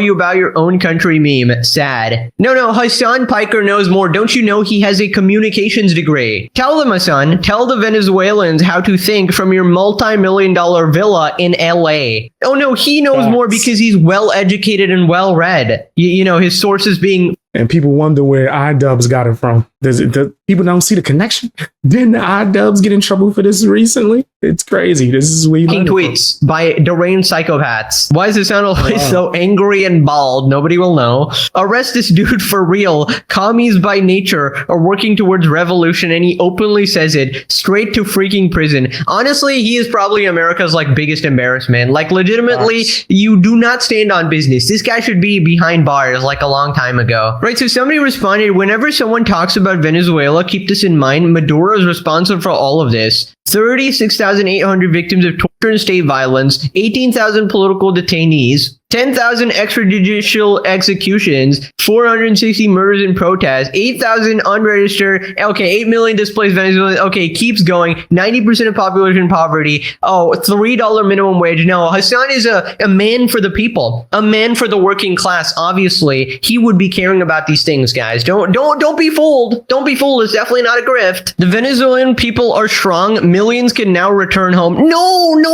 you about your own country meme. Sad. No, Hasan Piker knows more. Don't you know he has a communications degree? Tell them, Hasan. Tell the Venezuelans how to think from your multi-million-dollar villa in LA. Oh no, he knows more because he's well-educated and well-read. You know, his sources being... And people wonder where iDubbbz got it from. People don't see the connection. Didn't iDubbbz get in trouble for this recently? It's crazy. This is where tweets by deranged psychopaths. Why does it sound always so angry and bald? Nobody will know. Arrest this dude for real. Commies by nature are working towards revolution, and he openly says it. Straight to freaking prison. Honestly, he is probably America's like biggest embarrassment. Like legitimately, you do not stand on business. This guy should be behind bars like a long time ago. Right, so somebody responded, whenever someone talks about Venezuela, keep this in mind, Maduro is responsible for all of this. 36,800 victims of torture and state violence, 18,000 political detainees, 10,000 extrajudicial executions, 460 murders and protests, 8,000 unregistered, 8 million displaced Venezuelans, keeps going, 90% of population poverty, $3 minimum wage. No, Hasan is a man for the people, a man for the working class. Obviously, he would be caring about these things, guys. Don't be fooled. Don't be fooled. It's definitely not a grift. The Venezuelan people are strong. Millions can now return home. No,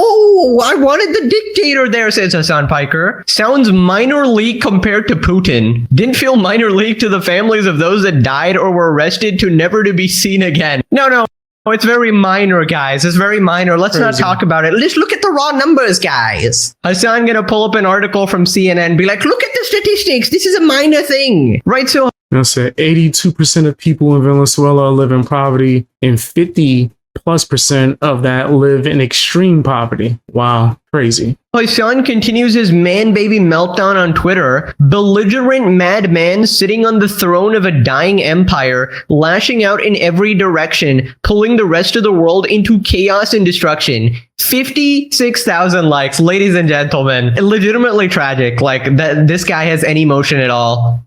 I wanted the dictator there, says Hasan Piker. Sounds minor league compared to Putin. Didn't feel minor league to the families of those that died or were arrested to never to be seen again. No, it's very minor, guys. It's very minor. Let's not talk about it. Let's look at the raw numbers, guys. Hasan gonna pull up an article from CNN and be like, look at the statistics. This is a minor thing. Right, so... 82% of people in Venezuela live in poverty, and 50+% of that live in extreme poverty. Wow, crazy. Hasan continues his man-baby meltdown on Twitter. Belligerent madman sitting on the throne of a dying empire, lashing out in every direction, pulling the rest of the world into chaos and destruction. 56,000 likes, ladies and gentlemen. Legitimately tragic, like that this guy has any emotion at all.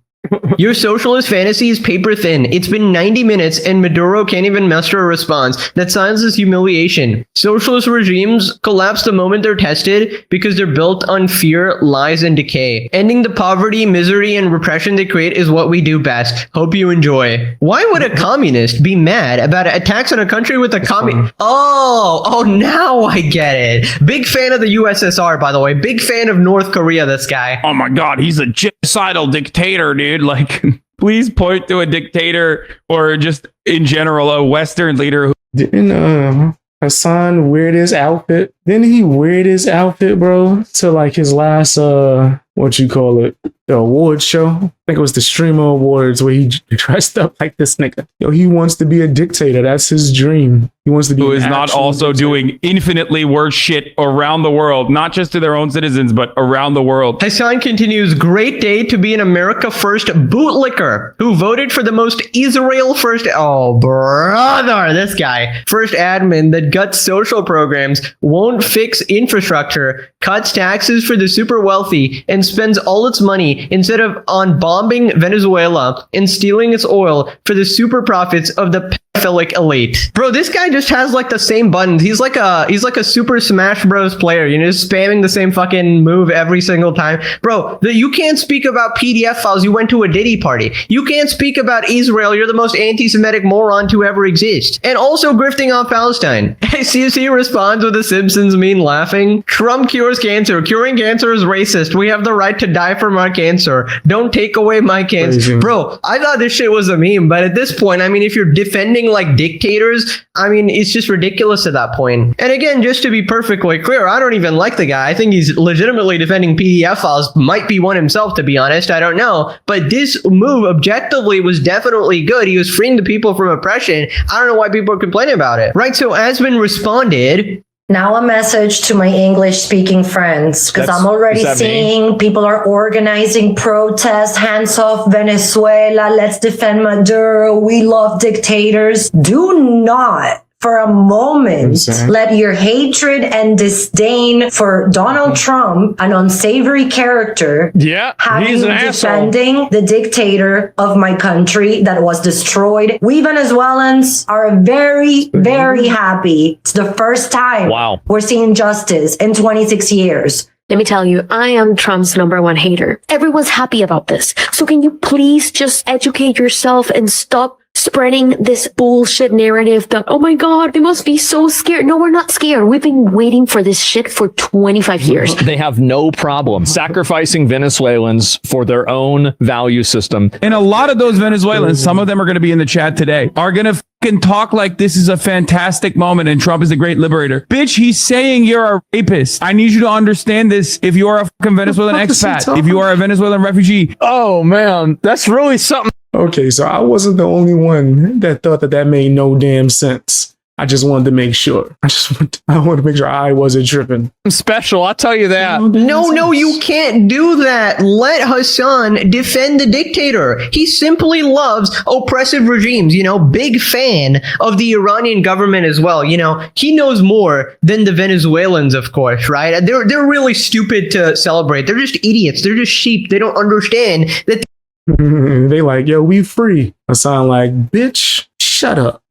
Your socialist fantasy is paper thin. It's been 90 minutes and Maduro can't even muster a response. That silences humiliation. Socialist regimes collapse the moment they're tested because they're built on fear, lies, and decay. Ending the poverty, misery, and repression they create is what we do best. Hope you enjoy. Why would a communist be mad about attacks on a country with a communist? Oh, now I get it. Big fan of the USSR, by the way. Big fan of North Korea, this guy. Oh my God, he's a genocidal dictator, dude. Like, please point to a dictator or just in general a Western leader who didn't Hasan wear this outfit. Didn't he wear this outfit, bro, to like his last the award show? I think it was the Streamer Awards where he dressed up like this nigga. Yo, he wants to be a dictator. That's his dream. He wants to be who is not also doing infinitely worse shit around the world, not just to their own citizens, but around the world. Hasan continues, great day to be an America First bootlicker who voted for the most Israel First. Oh, brother, this guy. First admin that guts social programs, won't fix infrastructure, cuts taxes for the super wealthy, and spends all its money instead of on bombing Venezuela and stealing its oil for the super profits of the pedophilic elite. Bro, this guy just has like the same buttons. He's like a Super Smash Bros player, you know, just spamming the same fucking move every single time. Bro, you can't speak about PDF files. You went to a Diddy party. You can't speak about Israel. You're the most anti-Semitic moron to ever exist. And also grifting off Palestine. CSC responds with a Simpsons meme laughing. Trump cures cancer. Curing cancer is racist. We have the right to die from our cancer. Don't take away my cancer. Crazy. Bro, I thought this shit was a meme, but at this point, I mean, if you're defending like dictators, I mean, it's just ridiculous at that point. And again, just to be perfectly clear, I don't even like the guy. I think he's legitimately defending PDF files. Might be one himself, to be honest. I don't know. But this move objectively was definitely good. He was freeing the people from oppression. I don't know why people are complaining about it. Right, so Asman responded... Now a message to my English-speaking friends, because I'm already seeing people are organizing protests, hands off Venezuela, let's defend Maduro, we love dictators. Do not for a moment let your hatred and disdain for Donald Trump, an unsavory character, have you defending the dictator of my country that was destroyed. We Venezuelans are very, very happy. It's the first time we're seeing justice in 26 years. let me tell you, I am Trump's #1 hater. Everyone's happy about this. So can you please just educate yourself and stop spreading this bullshit narrative that, oh my God, they must be so scared. No, we're not scared. We've been waiting for this shit for 25 years. They have no problem sacrificing Venezuelans for their own value system. And a lot of those Venezuelans, some of them are going to be in the chat today, are going to fucking talk like this is a fantastic moment and Trump is the great liberator. Bitch, he's saying you're a rapist. I need you to understand this. If you are a fucking Venezuelan expat, if you are a Venezuelan refugee. Oh man, that's really something. Okay, so I wasn't the only one that thought that made no damn sense. I just wanted to make sure. I wanted to make sure I wasn't tripping. Special, I'll tell you that. No, you can't do that. Let Hasan defend the dictator. He simply loves oppressive regimes, big fan of the Iranian government as well. He knows more than the Venezuelans, of course, right? They're really stupid to celebrate. They're just idiots. They're just sheep. They don't understand that. They like, yo, we free. Hasan like, bitch, shut up.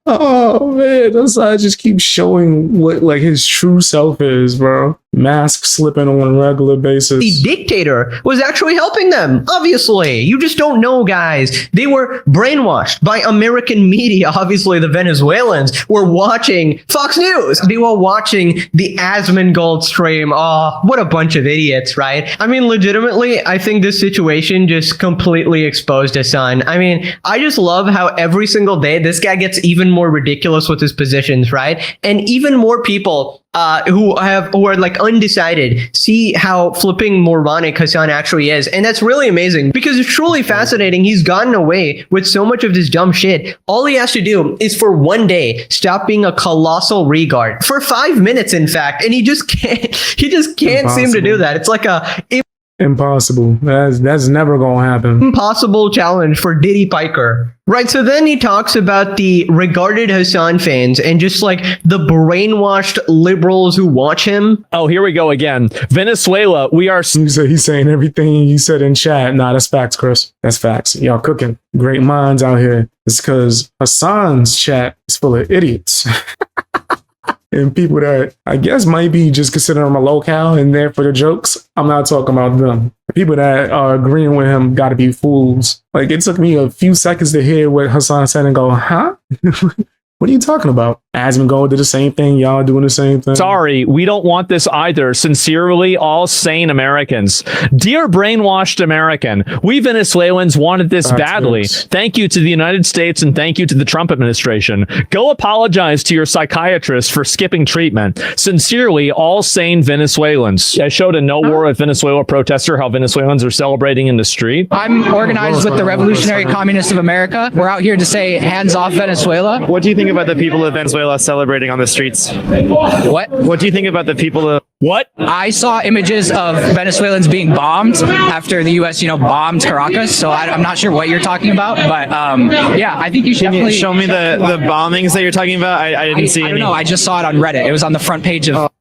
Oh man, Hasan just keeps showing what like his true self is, bro. Mask slipping on a regular basis. The dictator was actually helping them. Obviously, you just don't know, guys. They were brainwashed by American media. Obviously, the Venezuelans were watching Fox News. They were watching the Asmongold stream. Oh, what a bunch of idiots, right? I mean, legitimately, I think this situation just completely exposed Hasan. I mean, I just love how every single day this guy gets even more ridiculous with his positions, right? And even more people who are like undecided see how flipping moronic Hasan actually is. And that's really amazing because it's truly fascinating. He's gotten away with so much of this dumb shit. All he has to do is for one day stop being a colossal regard for 5 minutes, in fact, and he just can't seem to do that. It's like impossible. That's never gonna happen. Impossible challenge for Diddy Piker. Right, so then he talks about the regarded Hasan fans and just like the brainwashed liberals who watch him. Oh, here we go again. Venezuela, we are... He's saying everything you said in chat. Nah, that's facts, Chris. That's facts. Y'all cooking. Great minds out here. It's because Hasan's chat is full of idiots. And people that I guess might be just considering him a locale and there for the jokes. I'm not talking about them. The people that are agreeing with him got to be fools. Like, it took me a few seconds to hear what Hasan said and go, huh? What are you talking about? Asmongold did the same thing. Y'all doing the same thing. Sorry, we don't want this either. Sincerely, all sane Americans. Dear brainwashed American, we Venezuelans wanted this badly. Yes. Thank you to the United States and thank you to the Trump administration. Go apologize to your psychiatrist for skipping treatment. Sincerely, all sane Venezuelans. I showed a No War with Venezuela protester how Venezuelans are celebrating in the street. I'm organized with the Revolutionary Communists of America. We're out here to say hands off Venezuela. What do you think about the people of Venezuela celebrating on the streets? What do you think about the people of... What? I saw images of Venezuelans being bombed after the U.S., bombed Caracas. So I'm not sure what you're talking about, but yeah, I think you should definitely show me the bombings that you're talking about. I didn't see any. I don't know. I just saw it on Reddit. It was on the front page of.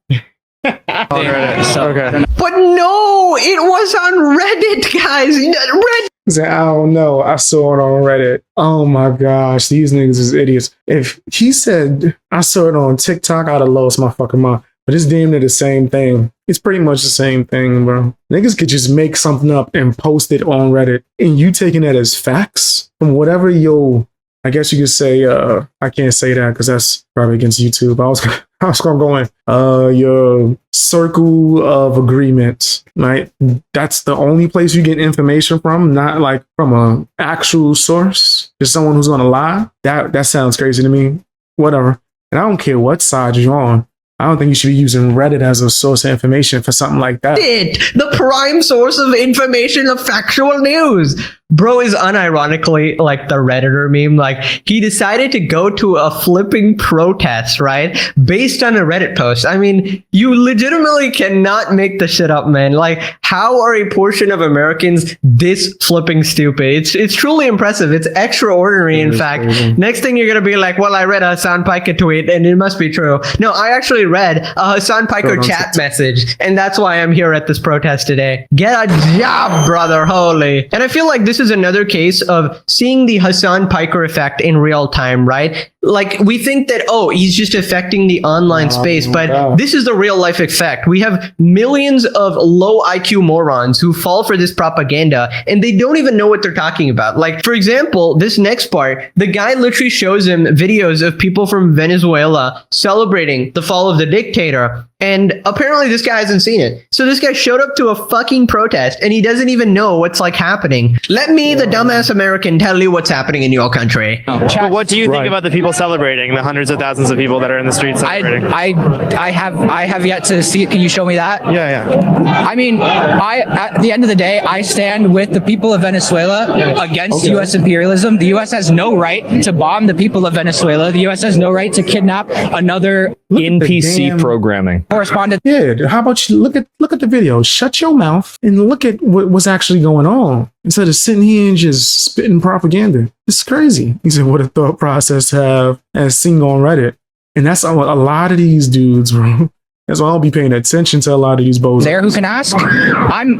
Reddit. So. Okay. But no, it was on Reddit, guys. I don't know. I saw it on Reddit. Oh my gosh, these niggas is idiots. If he said I saw it on TikTok, I'd have lost my fucking mind. But it's damn near the same thing. It's pretty much the same thing, bro. Niggas could just make something up and post it on Reddit, and you taking that as facts from whatever I guess you could say, I can't say that because that's probably against YouTube. I was going, your circle of agreement, right? That's the only place you get information from, not like from an actual source. Just someone who's going to lie. That sounds crazy to me. Whatever. And I don't care what side you're on. I don't think you should be using Reddit as a source of information for something like that. The prime source of information of factual news. Bro is unironically like the Redditor meme. Like, he decided to go to a flipping protest, right? Based on a Reddit post. I mean, you legitimately cannot make the shit up, man. Like, how are a portion of Americans this flipping stupid? It's truly impressive. It's extraordinary, in fact. Crazy. Next thing you're going to be like, well, I read a Hasan Piker tweet and it must be true. No, I actually read a Hasan Piker chat message, and that's why I'm here at this protest today. Get a job, brother. Holy. And I feel like this is another case of seeing the Hasan Piker effect in real time, right? Like, we think that, oh, he's just affecting the online space, but this is the real life effect. We have millions of low IQ morons who fall for this propaganda, and they don't even know what they're talking about. Like, for example, this next part, the guy literally shows him videos of people from Venezuela celebrating the fall of the dictator. And apparently this guy hasn't seen it. So this guy showed up to a fucking protest and he doesn't even know what's like happening. Let me, the dumbass American, tell you what's happening in your country. But what do you think about the people celebrating, the hundreds of thousands of people that are in the streets celebrating? I have yet to see it. Can you show me that? Yeah. I mean, at the end of the day, I stand with the people of Venezuela against U.S. imperialism. The U.S. has no right to bomb the people of Venezuela. The U.S. has no right to kidnap another NPC programming. Correspondent. Yeah, how about you look at the video? Shut your mouth and look at what's actually going on instead of sitting here and just spitting propaganda. It's crazy. He said, "What a thought process to have," as seen on Reddit, and that's a lot of these dudes, bro. That's why I'll be paying attention to a lot of these bozos. There, who can ask? I'm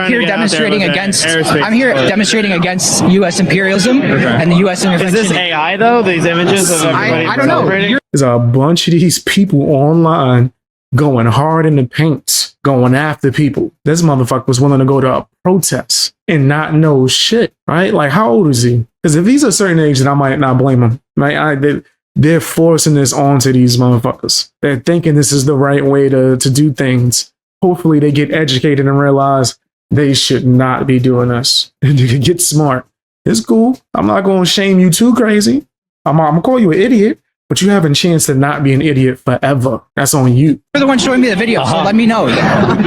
here demonstrating against. I'm here demonstrating against U.S. imperialism and the U.S. intervention. Is this AI though? These images of everybody I don't know. There's a bunch of these people online going hard in the paint, going after people. This motherfucker was willing to go to a protest and not know shit, right? Like, how old is he? Because if he's a certain age, then I might not blame him, right? They're forcing this onto these motherfuckers. They're thinking this is the right way to do things. Hopefully they get educated and realize they should not be doing this. And you can get smart. It's cool. I'm not going to shame you too crazy. I'm going to call you an idiot, but you have a chance to not be an idiot forever. That's on you. You're the one showing me the video, so let me know.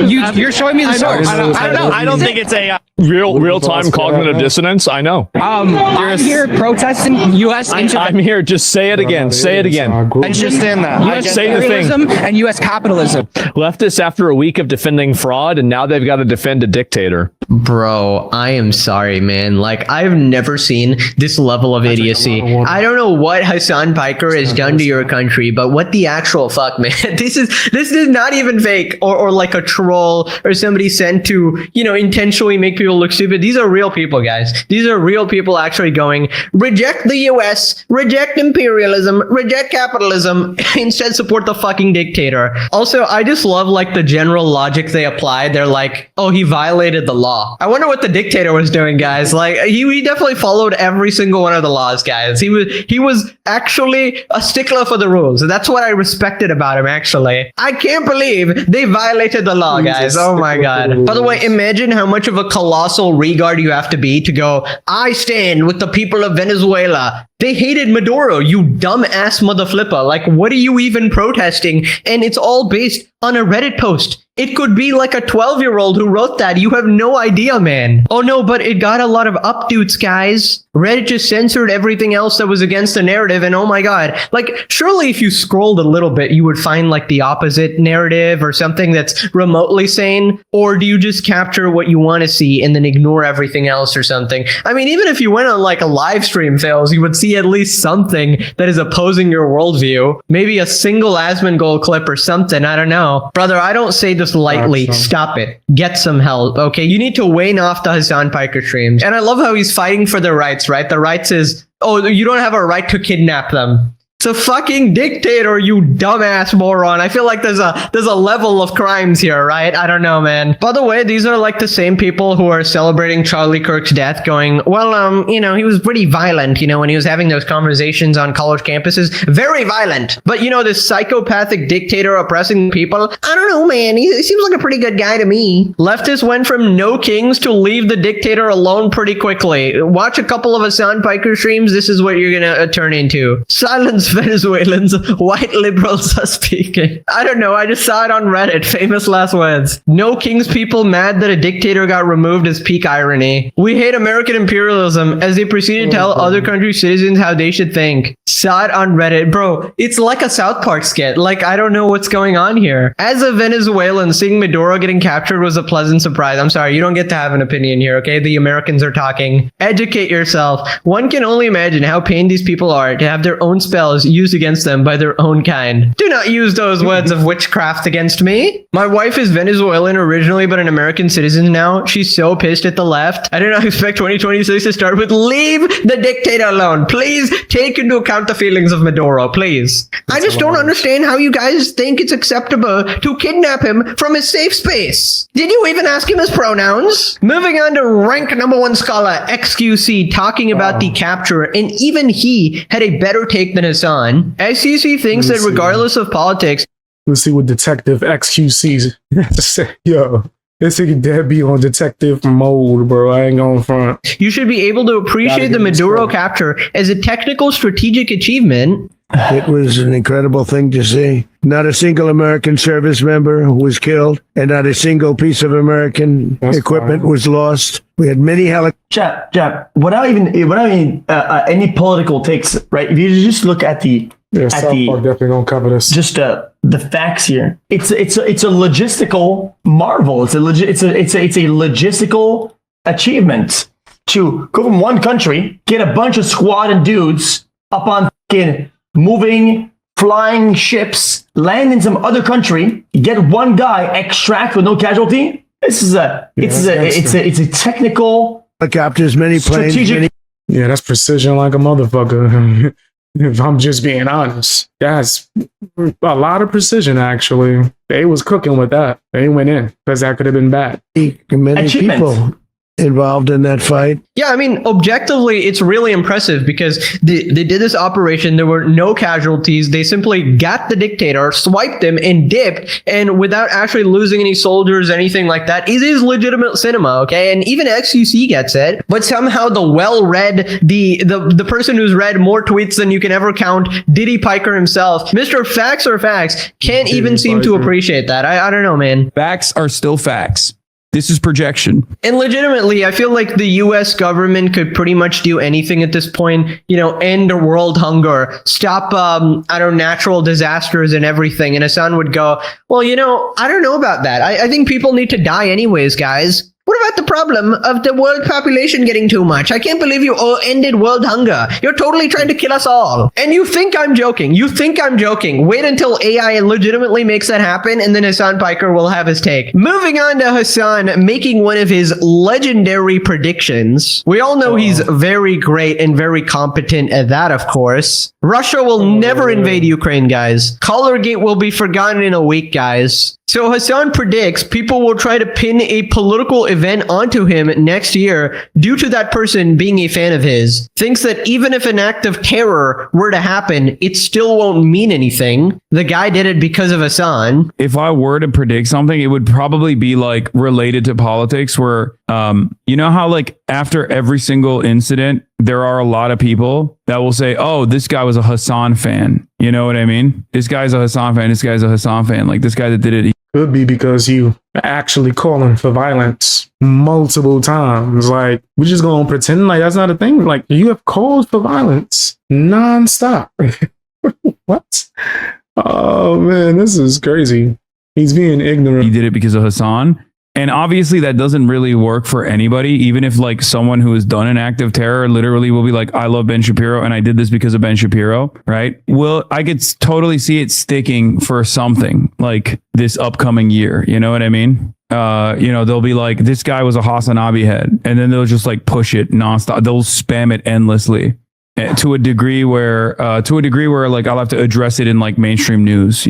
You're showing me the source. I don't know. I don't think it's AI. Real-time cognitive dissonance. I know. I'm here protesting U.S. I'm here. Just say it again. Say it again. I understand that. U.S. Say the thing. imperialism and U.S. capitalism. Leftists, after a week of defending fraud, and now they've got to defend a dictator. Bro, I am sorry, man. Like, I've never seen this level of idiocy. I don't know what Hasan Piker has done to your country, but what the actual fuck, man? This is not even fake or like a troll or somebody sent to, intentionally make people look stupid. These are real people, guys. These are real people actually going, reject the US, reject imperialism, reject capitalism, instead support the fucking dictator. Also, I just love like the general logic they apply. They're like, oh, he violated the law. I wonder what the dictator was doing, guys. Like, he definitely followed every single one of the laws, guys. He was actually a stickler for the rules. That's what I respected about him, actually. I can't believe they violated the law, guys. Oh my god. By the way, imagine how much of a colossal regard you have to be to go, I stand with the people of Venezuela. They hated Maduro, you dumbass motherflipper. Like, what are you even protesting? And it's all based on a Reddit post. It could be like a 12-year-old who wrote that. You have no idea, man. Oh no, but it got a lot of updates, guys. Reddit just censored everything else that was against the narrative, and oh my god. Like, surely if you scrolled a little bit, you would find like the opposite narrative or something that's remotely sane. Or do you just capture what you want to see and then ignore everything else or something? I mean, even if you went on like a live stream, fails, you would see at least something that is opposing your worldview. Maybe a single Asmongold clip or something. I don't know. Brother, I don't say this lightly. Stop it. Get some help, okay? You need to wane off the Hasan Piker streams. And I love how he's fighting for their rights, right? The rights is, oh, you don't have a right to kidnap them. It's a fucking dictator, you dumbass moron. I feel like there's a level of crimes here, right? I don't know, man. By the way, these are like the same people who are celebrating Charlie Kirk's death, going, well, he was pretty violent, when he was having those conversations on college campuses. Very violent. But, this psychopathic dictator oppressing people, I don't know, man. He seems like a pretty good guy to me. Leftists went from no kings to leave the dictator alone pretty quickly. Watch a couple of Hasan Piker streams. This is what you're gonna turn into. Silence Venezuelans, white liberals are speaking. I don't know, I just saw it on Reddit. Famous last words. No king's people mad that a dictator got removed is peak irony. We hate American imperialism as they proceed to tell other countries' citizens how they should think. saw it on Reddit. Bro, it's like a South Park skit. Like, I don't know what's going on here. As a Venezuelan, seeing Maduro getting captured was a pleasant surprise. I'm sorry, you don't get to have an opinion here, okay? The Americans are talking. Educate yourself. One can only imagine how pained these people are to have their own spells used against them by their own kind. Do not use those words of witchcraft against me. My wife is Venezuelan originally, but an American citizen now. She's so pissed at the left. I do not expect 2026 to start with leave the dictator alone. Please take into account the feelings of Maduro, please. I just don't understand how you guys think it's acceptable to kidnap him from his safe space. Did you even ask him his pronouns? Moving on to rank #1 scholar XQC talking about the capture, and even he had a better take than Hasan. XQC thinks that regardless of politics, let's see what Detective XQC has to say. Yo, this nigga dead be on detective mode, bro. I ain't going front. you should be able to appreciate the Maduro capture as a technical strategic achievement. It was an incredible thing to see. Not a single American service member was killed, and not a single piece of American equipment was lost. We had many helicopters. Jab, without even any political takes, right? If you just look at South Park definitely gonna cover this. just the facts here, it's a logistical marvel. It's a logistical achievement to go from one country, get a bunch of squad and dudes up on fucking moving, flying ships, land in some other country, get one guy, extract with no casualty. This is it's a technical Helicopters, many planes, strategic. Yeah, that's precision like a motherfucker. If I'm just being honest, that's a lot of precision. Actually, they was cooking with that. They went in because that could have been bad. many people involved in that fight. Yeah, I mean, objectively, it's really impressive because they did this operation. There were no casualties. They simply got the dictator, swiped him, and dipped, and without actually losing any soldiers, anything like that. It is legitimate cinema, okay? And even XQC gets it, but somehow the well-read, the person who's read more tweets than you can ever count, Diddy Piker himself, Mr. Facts or Facts, can't even seem to appreciate that. I don't know, man. Facts are still facts. This is projection. And legitimately, I feel like the US government could pretty much do anything at this point, end world hunger, stop, natural disasters and everything. And Hasan would go, well, I don't know about that. I think people need to die anyways, guys. What about the problem of the world population getting too much? I can't believe you all ended world hunger. You're totally trying to kill us all. And you think I'm joking. Wait until AI legitimately makes that happen, and then Hasan Piker will have his take. Moving on to Hasan making one of his legendary predictions. We all know he's very great and very competent at that, of course. Russia will never invade Ukraine, guys. Colorgate will be forgotten in a week, guys. So Hasan predicts people will try to pin a political event onto him next year due to that person being a fan of his. Thinks that even if an act of terror were to happen, it still won't mean anything. The guy did it because of Hasan. If I were to predict something, it would probably be like related to politics where, you know how like after every single incident, there are a lot of people that will say, oh, this guy was a Hasan fan. You know what I mean? This guy's a Hasan fan. This guy's a Hasan fan. Like this guy that did it. Could be because you actually calling for violence multiple times. Like, we're just gonna pretend like that's not a thing. Like, you have called for violence nonstop. What? Oh man, this is crazy. He's being ignorant. He did it because of Hasan. And obviously that doesn't really work for anybody, even if like someone who has done an act of terror literally will be like, I love Ben Shapiro and I did this because of Ben Shapiro, right? Well, I could totally see it sticking for something like this upcoming year. You know what I mean? They'll be like, this guy was a Hasan Abi head, and then they'll just like push it nonstop. They'll spam it endlessly to a degree where like I'll have to address it in like mainstream news,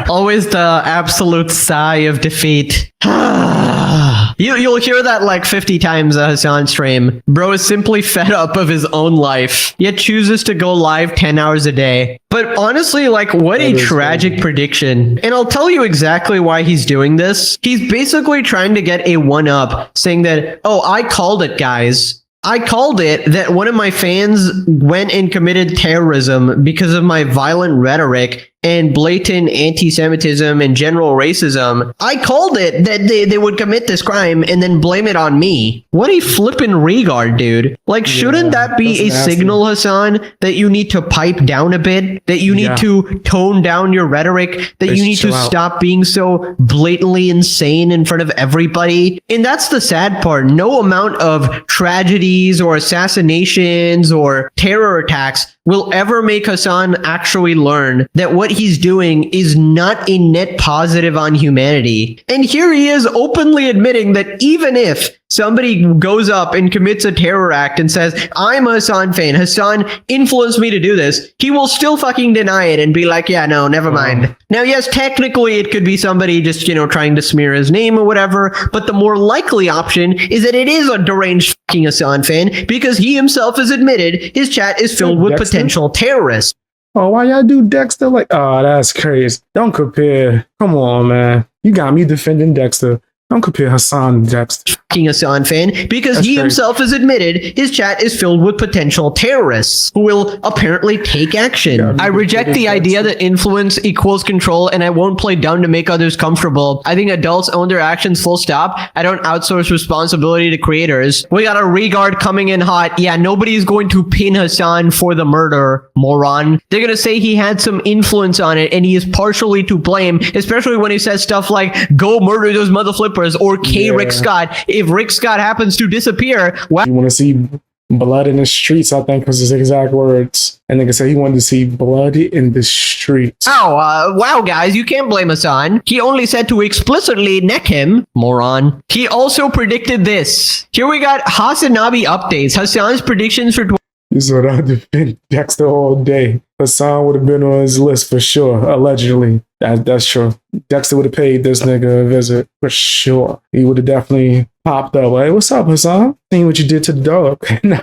Always the absolute sigh of defeat. You'll hear that like 50 times a Hasan stream. Bro is simply fed up of his own life, yet chooses to go live 10 hours a day. But honestly, like, what a tragic prediction. And I'll tell you exactly why he's doing this. He's basically trying to get a one-up, saying that, oh, I called it, guys. I called it that one of my fans went and committed terrorism because of my violent rhetoric. and blatant anti-Semitism and general racism, I called it that they would commit this crime and then blame it on me. What a flippin' regard, dude. Like, shouldn't that be a signal, Hasan, that you need to pipe down a bit, that you need to tone down your rhetoric, that you need to stop being so blatantly insane in front of everybody? And that's the sad part. No amount of tragedies or assassinations or terror attacks will ever make Hasan actually learn that what he's doing is not a net positive on humanity. And here he is openly admitting that even if somebody goes up and commits a terror act and says, I'm a Hasan fan, Hasan influenced me to do this, he will still fucking deny it and be like, yeah, no, never mind. Now, yes, technically it could be somebody just, trying to smear his name or whatever, but the more likely option is that it is a deranged fucking Hasan fan because he himself has admitted his chat is filled with potential terrorists. Oh, why y'all do Dexter? Like, oh, that's crazy. Don't compare. Come on, man. You got me defending Dexter. Don't compare Hasan to Dexter. Hasan fan because he himself has admitted his chat is filled with potential terrorists who will apparently take action. I reject the idea that influence equals control, and I won't play dumb to make others comfortable. I think adults own their actions, full stop. I don't outsource responsibility to creators. We got a regard coming in hot. Yeah, nobody's going to pin Hasan for the murder, moron. They're going to say he had some influence on it and he is partially to blame, especially when he says stuff like, go murder those mother flippers, or Rick Scott. If Rick Scott happens to disappear, you want to see blood in the streets, I think was his exact words. And nigga said he wanted to see blood in the streets. Oh, wow, guys, you can't blame Hasan. He only said to explicitly neck him, moron. He also predicted this. Here we got Hasanabi updates. Hasan's predictions for... This is what I defend Dexter all day. Hasan would have been on his list for sure, allegedly. That's true. Dexter would have paid this nigga a visit for sure. He would have definitely popped up. Hey, what's up, Hasan? Seeing what you did to the dog. No,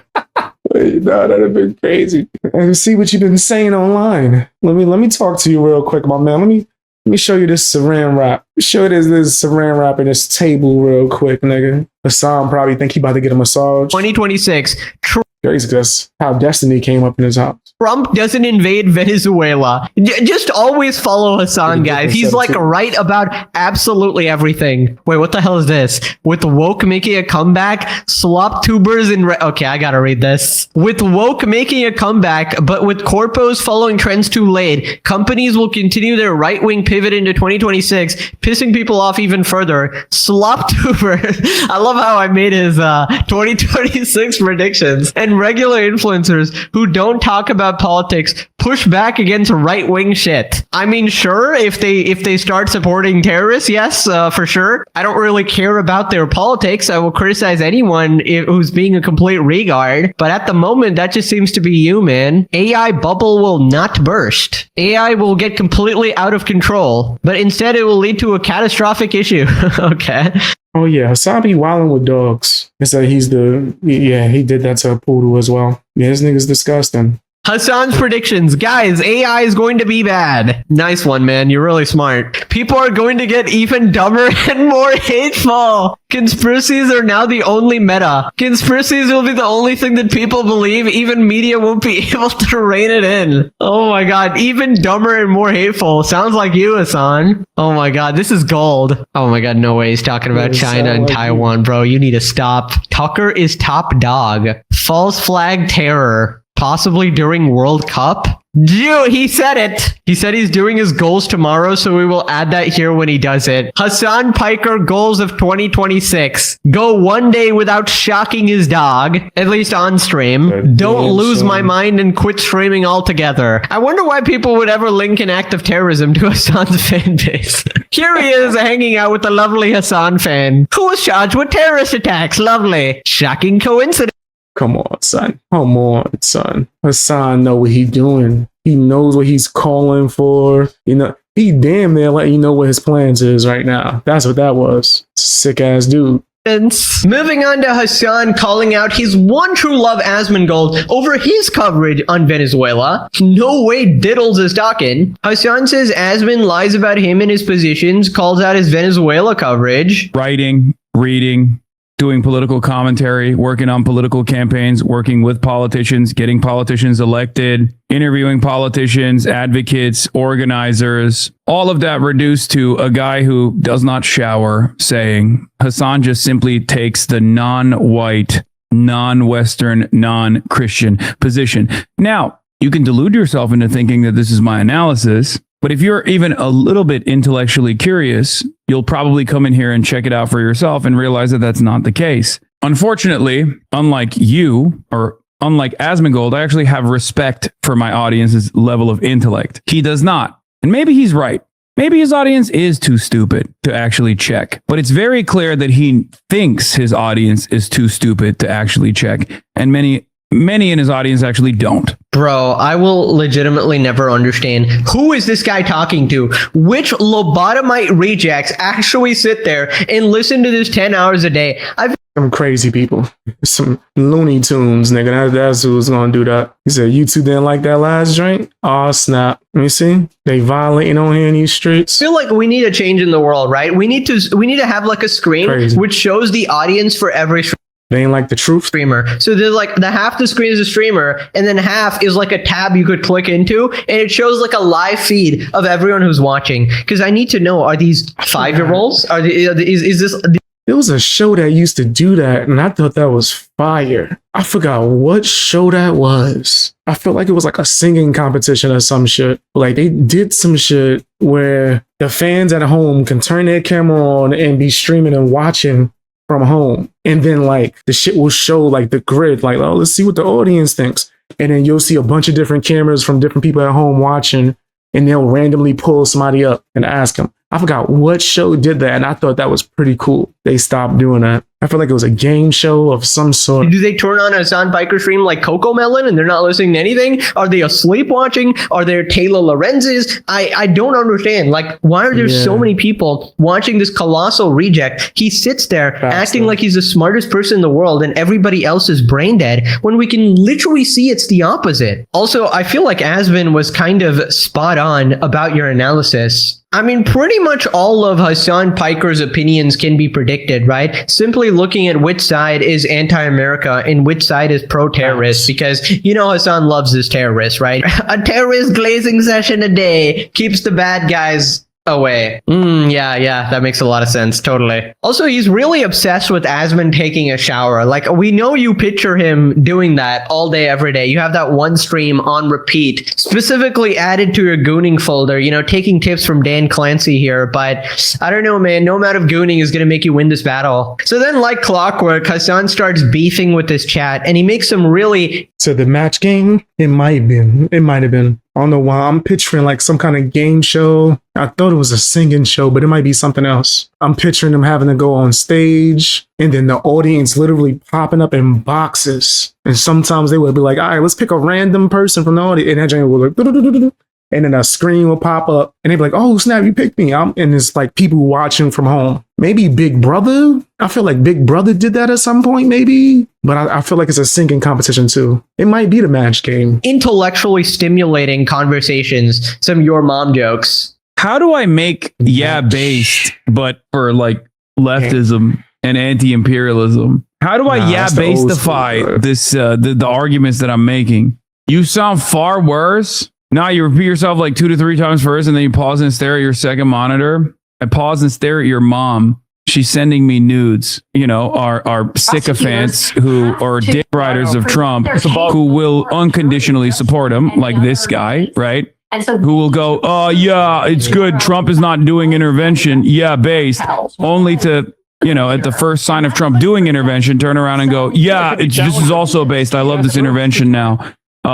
that'd have been crazy. And see what you've been saying online. Let me talk to you real quick, my man. Let me show you this saran wrap. Show you this saran wrap in this table real quick, nigga. Hasan probably think he about to get a massage. 2026. Crazy, that's how Destiny came up in his house. Trump doesn't invade Venezuela. Just always follow Hasan, guys. He's like right about absolutely everything. Wait, what the hell is this? With woke making a comeback, slop tubers in... Okay, I gotta read this. With woke making a comeback, but with corpos following trends too late, companies will continue their right-wing pivot into 2026, pissing people off even further. Slop tuber. I love how I made his 2026 predictions. And regular influencers who don't talk about politics push back against right-wing shit. I mean, sure, if they start supporting terrorists, yes, for sure. I don't really care about their politics. I will criticize anyone who's being a complete regard. But at the moment, that just seems to be you, man. AI bubble will not burst. AI will get completely out of control, but instead it will lead to a catastrophic issue. Okay. Oh yeah, Hasan be wilding with dogs. It's like he did that to a poodle as well. Yeah, this nigga's disgusting. Hasan's predictions. Guys, AI is going to be bad. Nice one, man. You're really smart. People are going to get even dumber and more hateful. Conspiracies are now the only meta. Conspiracies will be the only thing that people believe. Even media won't be able to rein it in. Oh my god. Even dumber and more hateful. Sounds like you, Hasan. Oh my god. This is gold. Oh my god. No way. He's talking about China and Taiwan, bro. You need to stop. Tucker is top dog. False flag terror. Possibly during World Cup? Dude, he said it. He said he's doing his goals tomorrow, so we will add that here when he does it. Hasan Piker goals of 2026. Go one day without shocking his dog, at least on stream. Don't lose my mind and quit streaming altogether. I wonder why people would ever link an act of terrorism to Hasan's fan base. Here he is hanging out with the lovely Hasan fan, who was charged with terrorist attacks. Lovely. Shocking coincidence. Come on, son. Come on, son. Hasan know what he's doing. He knows what he's calling for. You know, he damn near letting you know what his plans is right now. That's what that was. Sick ass dude. Moving on to Hasan calling out his one true love Asmongold over his coverage on Venezuela. No way Diddles is talking. Hasan says Asmon lies about him and his positions, calls out his Venezuela coverage. Writing, reading, doing political commentary, working on political campaigns, working with politicians, getting politicians elected, interviewing politicians, advocates, organizers, all of that reduced to a guy who does not shower, saying Hasan just simply takes the non-white, non-Western, non-Christian position. Now, you can delude yourself into thinking that this is my analysis, but if you're even a little bit intellectually curious, you'll probably come in here and check it out for yourself and realize that that's not the case. Unfortunately, unlike you, or unlike Asmongold, I actually have respect for my audience's level of intellect. He does not. And maybe he's right. Maybe his audience is too stupid to actually check. But it's very clear that he thinks his audience is too stupid to actually check. And many in his audience actually don't. Bro, I will legitimately never understand who is this guy talking to? Which lobotomite rejects actually sit there and listen to this 10 hours a day? Some crazy people. Some Looney Tunes, nigga. That's who's gonna do that. He said, you two didn't like that last drink? Oh, snap. Let me see. They violating on here in these streets. I feel like we need a change in the world, right? We need to have like a screen which shows the audience for every They ain't like the truth streamer. So there's like the half the screen is a streamer, and then half is like a tab you could click into, and it shows like a live feed of everyone who's watching. Because I need to know: are these 5-year-olds? Is this? There was a show that used to do that, and I thought that was fire. I forgot what show that was. I feel like it was like a singing competition or some shit. Like they did some shit where the fans at home can turn their camera on and be streaming and watching from home, and then like the shit will show like the grid, like, oh, let's see what the audience thinks, and then you'll see a bunch of different cameras from different people at home watching, and they'll randomly pull somebody up and ask them. I forgot what show did that, and I thought that was pretty cool. They stopped doing that. I feel like it was a game show of some sort. Do they turn on a Hasan Piker stream like Coco Melon and they're not listening to anything? Are they asleep watching? Are there Taylor Lorenz's? I don't understand. Like, why are there so many people watching this colossal reject? He sits there acting like he's the smartest person in the world and everybody else is brain dead when we can literally see it's the opposite. Also, I feel like Asvin was kind of spot on about your analysis. I mean, pretty much all of Hasan Piker's opinions can be predicted, right? Simply looking at which side is anti-America and which side is pro-terrorist, because you know Hasan loves this terrorist, right? A terrorist glazing session a day keeps the bad guys away. Yeah, that makes a lot of sense. Totally. Also, he's really obsessed with Asmon taking a shower. Like, we know you picture him doing that all day, every day. You have that one stream on repeat, specifically added to your gooning folder, you know, taking tips from Dan Clancy here. But I don't know, man, no amount of gooning is going to make you win this battle. So then, like clockwork, Hasan starts beefing with this chat, and he makes some really... So the match game, it might have been. I don't know why. I'm picturing like some kind of game show. I thought it was a singing show, but it might be something else. I'm picturing them having to go on stage and then the audience literally popping up in boxes. And sometimes they would be like, all right, let's pick a random person from the audience. And that giant would like, and then a screen will pop up and they'd be like, oh, snap, you picked me. And it's like people watching from home. Maybe Big Brother. I feel like Big Brother did that at some point, maybe. But I feel like it's a singing competition too. It might be the match game. Intellectually stimulating conversations. Some your mom jokes. How do I make based, but for like leftism and anti-imperialism? How do I baseify this the arguments that I'm making? You sound far worse. Now you repeat yourself like 2 to 3 times first, and then you pause and stare at your second monitor. I pause and stare at your mom. She's sending me nudes, you know, our sycophants who are dick riders of Trump, who will unconditionally support him, like this guy, right? Who will go, oh, yeah, it's good. Trump is not doing intervention. Yeah, based. Only to, you know, at the first sign of Trump doing intervention, turn around and go, yeah, this is also based. I love this intervention now.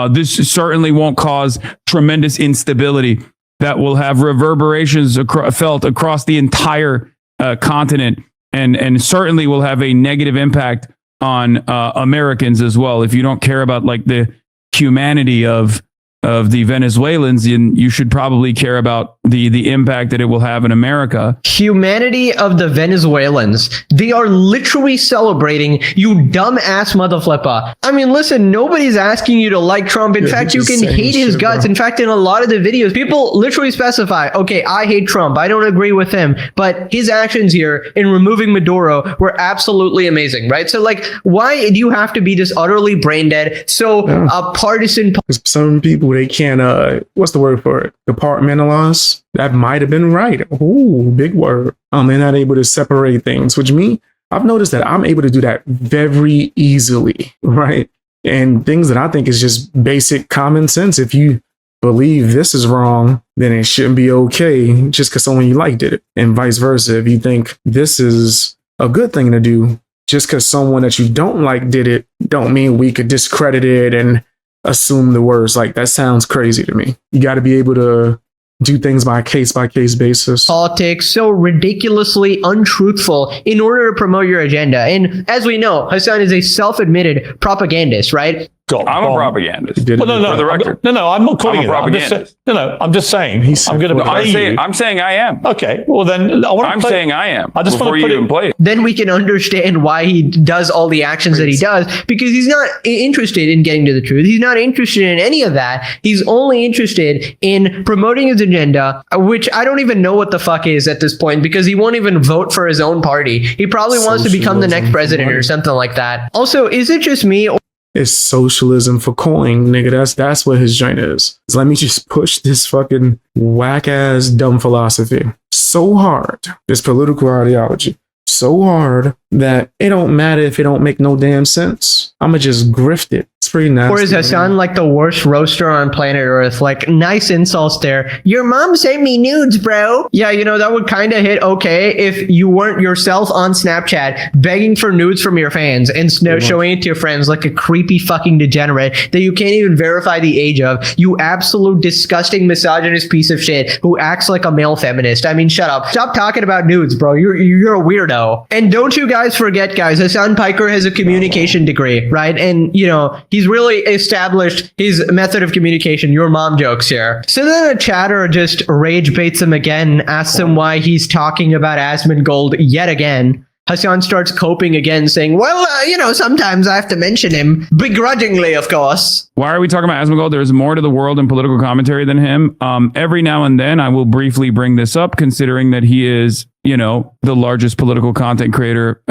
This certainly won't cause tremendous instability that will have reverberations felt across the entire continent, and certainly will have a negative impact on Americans as well. If you don't care about like the humanity of of the Venezuelans, then you should probably care about the impact that it will have in America. Humanity of the Venezuelans. They are literally celebrating, you dumbass motherflipper. I mean, listen, nobody's asking you to like Trump. In fact, you can hate his guts. In fact, in a lot of the videos, people literally specify, okay, I hate Trump. I don't agree with him. But his actions here in removing Maduro were absolutely amazing, right? So, like, why do you have to be this utterly brain dead, so partisan? Some people, they can't, what's the word for it? Compartmentalize. That might have been right. Ooh, big word. They're not able to separate things, which me, I've noticed that I'm able to do that very easily, right? And things that I think is just basic common sense. If you believe this is wrong, then it shouldn't be okay just because someone you like did it. And vice versa. If you think this is a good thing to do, just because someone that you don't like did it, don't mean we could discredit it and assume the worst. Like, that sounds crazy to me. You got to be able to do things by case basis. Politics so ridiculously untruthful in order to promote your agenda. And as we know, Hasan is a self-admitted propagandist, right? I'm a propagandist. Well, for the record. No, I'm not calling I'm a propagandist. I'm just saying. I'm going to I'm saying I am. Okay, well then I'm saying I am. I just before you even play it. Then we can understand why he does all the actions that he does, because he's not interested in getting to the truth. He's not interested in any of that. He's only interested in promoting his agenda, which I don't even know what the fuck is at this point, because he won't even vote for his own party. He probably wants to become the next president or something like that. Also, is it just me? It's socialism for coin, nigga. That's what his joint is. So let me just push this fucking whack ass dumb philosophy so hard, this political ideology so hard that it don't matter if it don't make no damn sense. I'ma just grift it. It's pretty nasty. Or is Hasan like the worst roaster on planet Earth? Like, nice insults there. Your mom sent me nudes, bro. Yeah, you know, that would kind of hit okay if you weren't yourself on Snapchat begging for nudes from your fans and showing it to your friends like a creepy fucking degenerate that you can't even verify the age of. You absolute disgusting misogynist piece of shit who acts like a male feminist. I mean, shut up. Stop talking about nudes, bro. You're a weirdo. And don't you guys forget, guys, Hasan Piker has a communication degree, right? And, you know, he's really established his method of communication. Your mom jokes here. So then a chatter just rage baits him again, asks him why he's talking about Asmongold yet again. Hasan starts coping again, saying, well, you know, sometimes I have to mention him, begrudgingly, of course. Why are we talking about Asmongold? There's more to the world in political commentary than him. Every now and then I will briefly bring this up, considering that he is, you know, the largest political content creator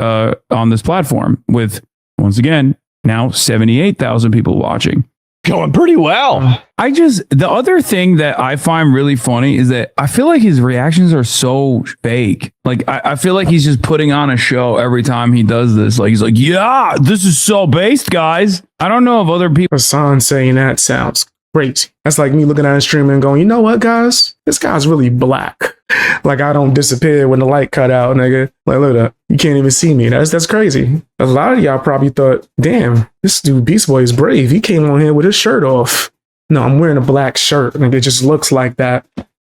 on this platform with, once again, now 78,000 people watching. Going pretty well. The other thing that I find really funny is that I feel like his reactions are so fake. Like, I feel like he's just putting on a show every time he does this. Like, he's like, yeah, this is so based, guys. I don't know if other people. Hasan saying that sounds great. That's like me looking at a stream and going, you know what, guys? This guy's really black. Like, I don't disappear when the light cut out, nigga. Like, look at that. You can't even see me. That's crazy. A lot of y'all probably thought, damn, this dude Beast Boy is brave. He came on here with his shirt off. No, I'm wearing a black shirt. Nigga, it just looks like that.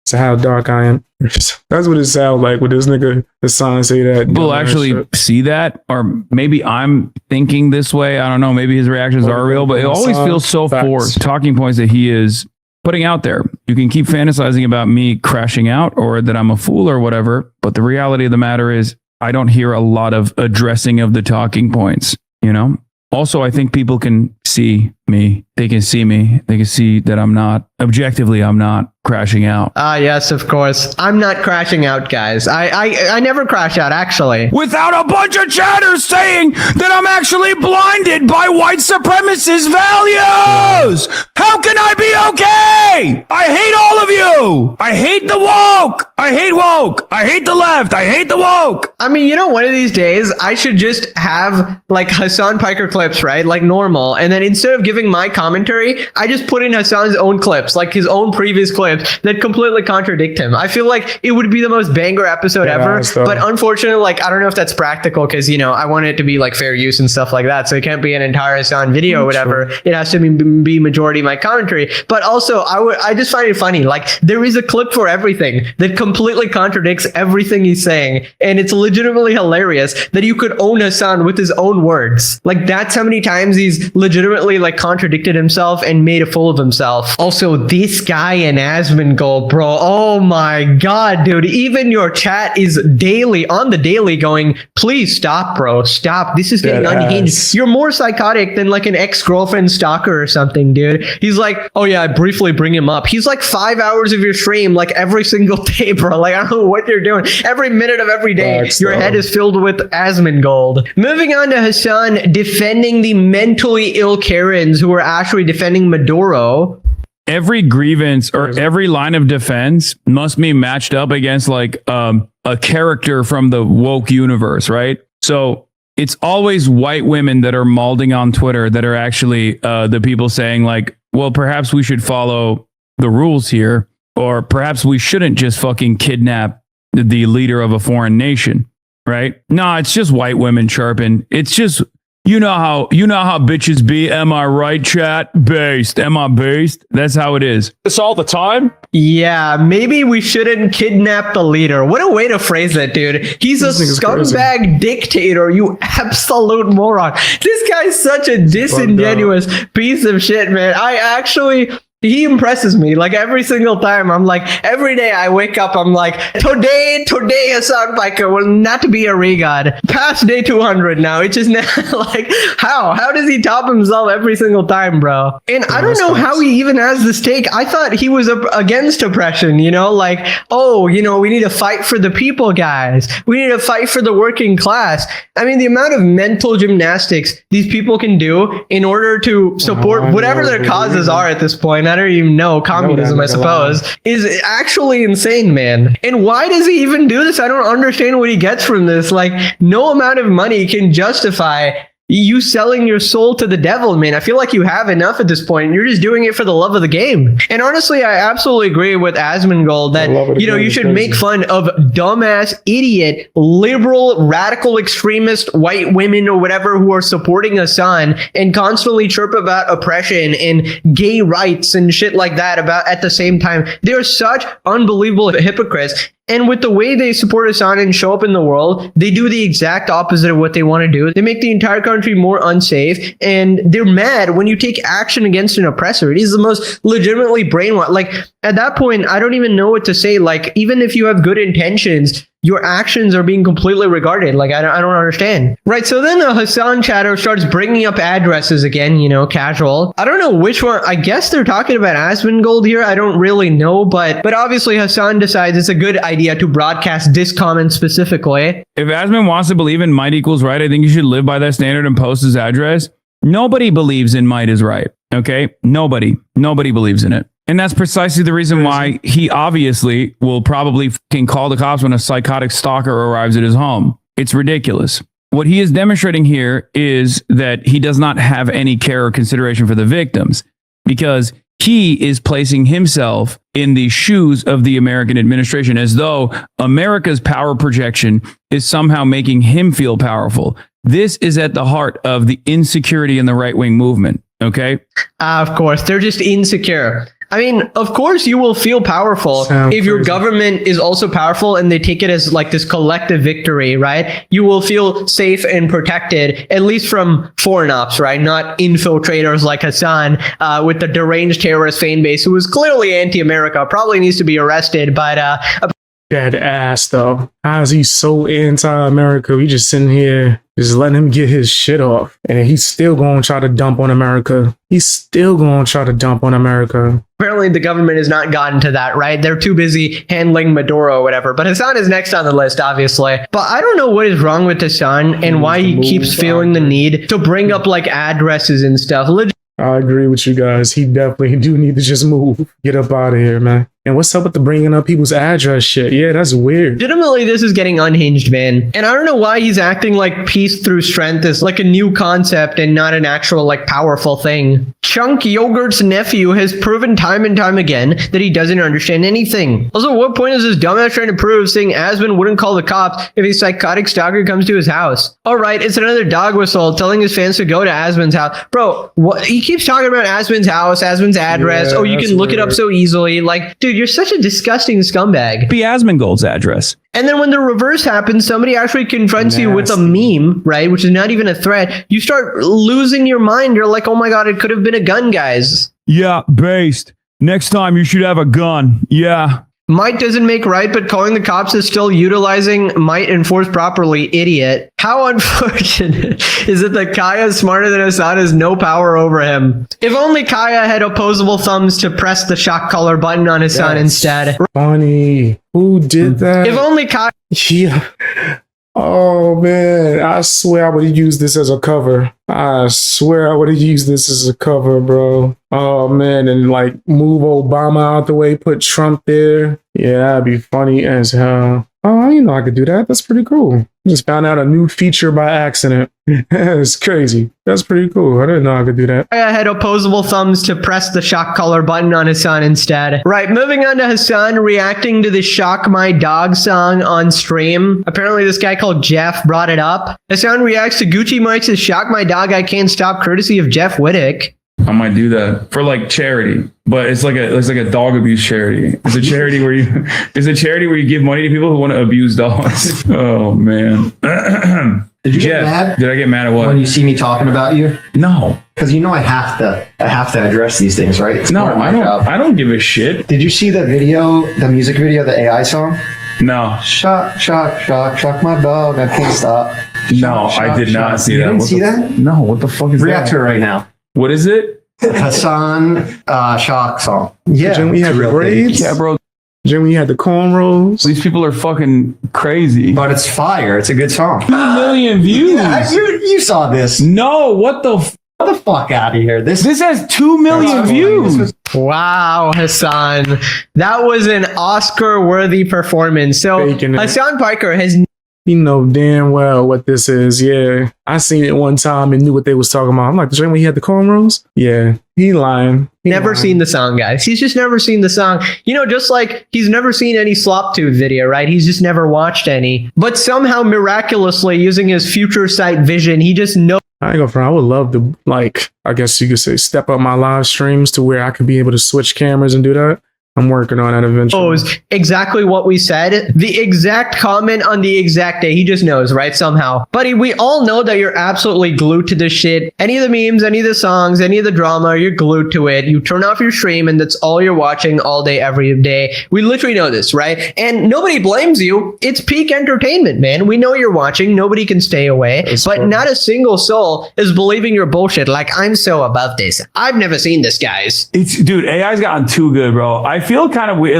So how dark I am. That's what it sounds like with this nigga Hasan say that. People actually see that, or maybe I'm thinking this way. I don't know. Maybe his reactions are real, but it always feels so forced. Talking points that he is putting out there. You can keep fantasizing about me crashing out or that I'm a fool or whatever, but the reality of the matter is I don't hear a lot of addressing of the talking points, you know? Also, I think people can see me. They can see me. They can see that I'm not, objectively, I'm not crashing out. Yes, of course. I'm not crashing out, guys. I never crash out, actually. Without a bunch of chatters saying that I'm actually blinded by white supremacist values! How can I be okay? I hate all of you! I hate the woke! I hate woke! I hate the left! I hate the woke! I mean, you know, one of these days, I should just have, like, Hasan Piker clips, right? Like normal. And then instead of giving my commentary, I just put in Hasan's own clips, like his own previous clips that completely contradict him. I feel like it would be the most banger episode ever. But unfortunately, like, I don't know if that's practical because, you know, I want it to be like fair use and stuff like that. So it can't be an entire Hasan video or whatever. It has to be majority of my commentary. But also, I just find it funny. Like, there is a clip for everything that completely contradicts everything he's saying. And it's legitimately hilarious that you could own Hasan with his own words. Like, that's how many times he's legitimately like contradicted himself and made a fool of himself. Also, this guy in Asmongold, bro. Oh my God, dude. Even your chat is daily on the daily going, please stop, bro. Stop. This is getting unhinged. You're more psychotic than like an ex-girlfriend stalker or something, dude. He's like, oh yeah, I briefly bring him up. He's like 5 hours of your stream, like every single day, bro. Like, I don't know what you're doing. Every minute of every day, your head is filled with Asmongold. Moving on to Hasan defending the mentally ill Karens who are actually defending Maduro. Every grievance or every line of defense must be matched up against like a character from the woke universe, right? So it's always white women that are malding on Twitter that are actually the people saying like, well, perhaps we should follow the rules here, or perhaps we shouldn't just fucking kidnap the leader of a foreign nation, right? No, it's just white women chirping. It's just, you know how bitches be. Am I right, chat? Based. Am I based? That's how it is. This all the time? Yeah, maybe we shouldn't kidnap the leader. What a way to phrase that, dude. He's a scumbag dictator, you absolute moron. This guy's such a disingenuous piece of shit, man. He impresses me like every single time. I'm like, every day I wake up, I'm like, today Hasan Piker will not be a regard. Past day 200 now. It's just now like, how does he top himself every single time, bro? And I don't know how he even has this take. I thought he was against oppression, you know, like, oh, you know, we need to fight for the people, guys. We need to fight for the working class. I mean, the amount of mental gymnastics these people can do in order to support whatever their causes are at this point. I don't even know, communism, I suppose, is actually insane, man. And why does he even do this? I don't understand what he gets from this. Like, no amount of money can justify you selling your soul to the devil, man. I feel like you have enough at this point. You're just doing it for the love of the game. And honestly, I absolutely agree with Asmongold that, you know, you should make fun of dumbass, idiot, liberal, radical, extremist white women or whatever who are supporting Hasan and constantly chirp about oppression and gay rights and shit like that about at the same time. They're such unbelievable hypocrites. And with the way they support Hasan and show up in the world, they do the exact opposite of what they want to do. They make the entire country more unsafe, and they're mad when you take action against an oppressor. It is the most legitimately brainwashed. Like, at that point, I don't even know what to say. Like, even if you have good intentions, your actions are being completely regarded. Like, I don't understand. Right, so then the Hasan chatter starts bringing up addresses again, you know, casual. I don't know which one. I guess they're talking about Asmongold here. I don't really know, but obviously Hasan decides it's a good idea to broadcast this comment specifically. If Asmon wants to believe in might equals right, I think you should live by that standard and post his address. Nobody believes in might is right, okay? Nobody believes in it. And that's precisely the reason why he obviously will probably fucking call the cops when a psychotic stalker arrives at his home. It's ridiculous. What he is demonstrating here is that he does not have any care or consideration for the victims, because he is placing himself in the shoes of the American administration as though America's power projection is somehow making him feel powerful. This is at the heart of the insecurity in the right-wing movement, okay? Of course, they're just insecure. I mean, of course you will feel powerful if your government is also powerful and they take it as like this collective victory, right? You will feel safe and protected, at least from foreign ops, right? Not infiltrators like Hasan with the deranged terrorist fan base who is clearly anti-America, probably needs to be arrested, but dead ass though. How is he so anti-America? We just sitting here just letting him get his shit off, and he's still going to try to dump on America. Apparently the government has not gotten to that, right? They're too busy handling Maduro or whatever. But Hasan is next on the list, obviously. But I don't know what is wrong with Hasan and why he keeps feeling the need to bring up like addresses and stuff. I agree with you guys. He definitely do need to just move. Get up out of here, man. And what's up with the bringing up people's address shit? Yeah, that's weird. Legitimately, this is getting unhinged, man. And I don't know why he's acting like peace through strength is like a new concept and not an actual like powerful thing. Chunk Yogurt's nephew has proven time and time again that he doesn't understand anything. Also, what point is this dumbass trying to prove saying Asmon wouldn't call the cops if a psychotic stalker comes to his house? All right, it's another dog whistle telling his fans to go to Asmon's house. Bro, what? He keeps talking about Asmon's house, Asmon's address. Yeah, oh, you can look it up so easily. Like, dude, dude, you're such a disgusting scumbag. Be Asmongold's address. And then when the reverse happens, somebody actually confronts you with a meme, right? Which is not even a threat. You start losing your mind. You're like, oh my God, it could have been a gun, guys. Yeah, based. Next time you should have a gun. Yeah. Might doesn't make right, but calling the cops is still utilizing might enforced properly, idiot. How unfortunate is it that Kaya is smarter than Hasan has no power over him? If only Kaya had opposable thumbs to press the shock collar button on Hasan instead. Funny. Who did that? If only Kaya... Yeah. Oh man, I swear I would have used this as a cover. I swear I would have used this as a cover, bro. Oh man, and like move Obama out the way, put Trump there. Yeah, that'd be funny as hell. Oh, I didn't know I could do that. That's pretty cool. Just found out a new feature by accident. That's crazy. That's pretty cool. I didn't know I could do that. I had opposable thumbs to press the shock collar button on Hasan instead. Right, moving on to Hasan reacting to the Shock My Dog song on stream. Apparently this guy called Jeff brought it up. Hasan reacts to Gucci Mike's Shock My Dog I Can't Stop, courtesy of Jeff Whittick. I might do that for like charity, but it's like a dog abuse charity. It's a charity where you give money to people who want to abuse dogs. Oh man. Did you get mad? Did I get mad at what? When you see me talking about you? No. Because you know I have to address these things, right? It's no, I don't give a shit. Did you see the music video, the AI song? No. Shock my dog, I can't stop. No, I did not see that. You didn't see that? No, what the fuck is that? React to it right now. What is it? Hasan Shock song. Yeah. Jim, we had the braids. Yeah, bro. Jim, we had the cornrows. These people are fucking crazy. But it's fire. It's a good song. 2 million views. Yeah, you saw this. No, what the Get the fuck out of here. This has 2 million views. Wow, Hasan. That was an Oscar-worthy performance. So Hasan Piker has... You know damn well what this is. Yeah, I seen it one time and knew what they was talking about. I'm like, the when he had the cornrows? Yeah, he lying. Never seen the song, guys. He's just never seen the song. You know, just like he's never seen any Slop Tube video, right? He's just never watched any. But somehow, miraculously, using his future sight vision, he just knows. I ain't gonna front. I would love to, like, I guess you could say, step up my live streams to where I could be able to switch cameras and do that. I'm working on that eventually. Exactly what we said. The exact comment on the exact day. He just knows, right? Somehow. Buddy, we all know that you're absolutely glued to this shit. Any of the memes, any of the songs, any of the drama, you're glued to it. You turn off your stream and that's all you're watching all day, every day. We literally know this, right? And nobody blames you. It's peak entertainment, man. We know you're watching. Nobody can stay away. But not a single soul is believing your bullshit. Like, I'm so above this. I've never seen this, guys. Dude, AI's gotten too good, bro. I feel kind of weird.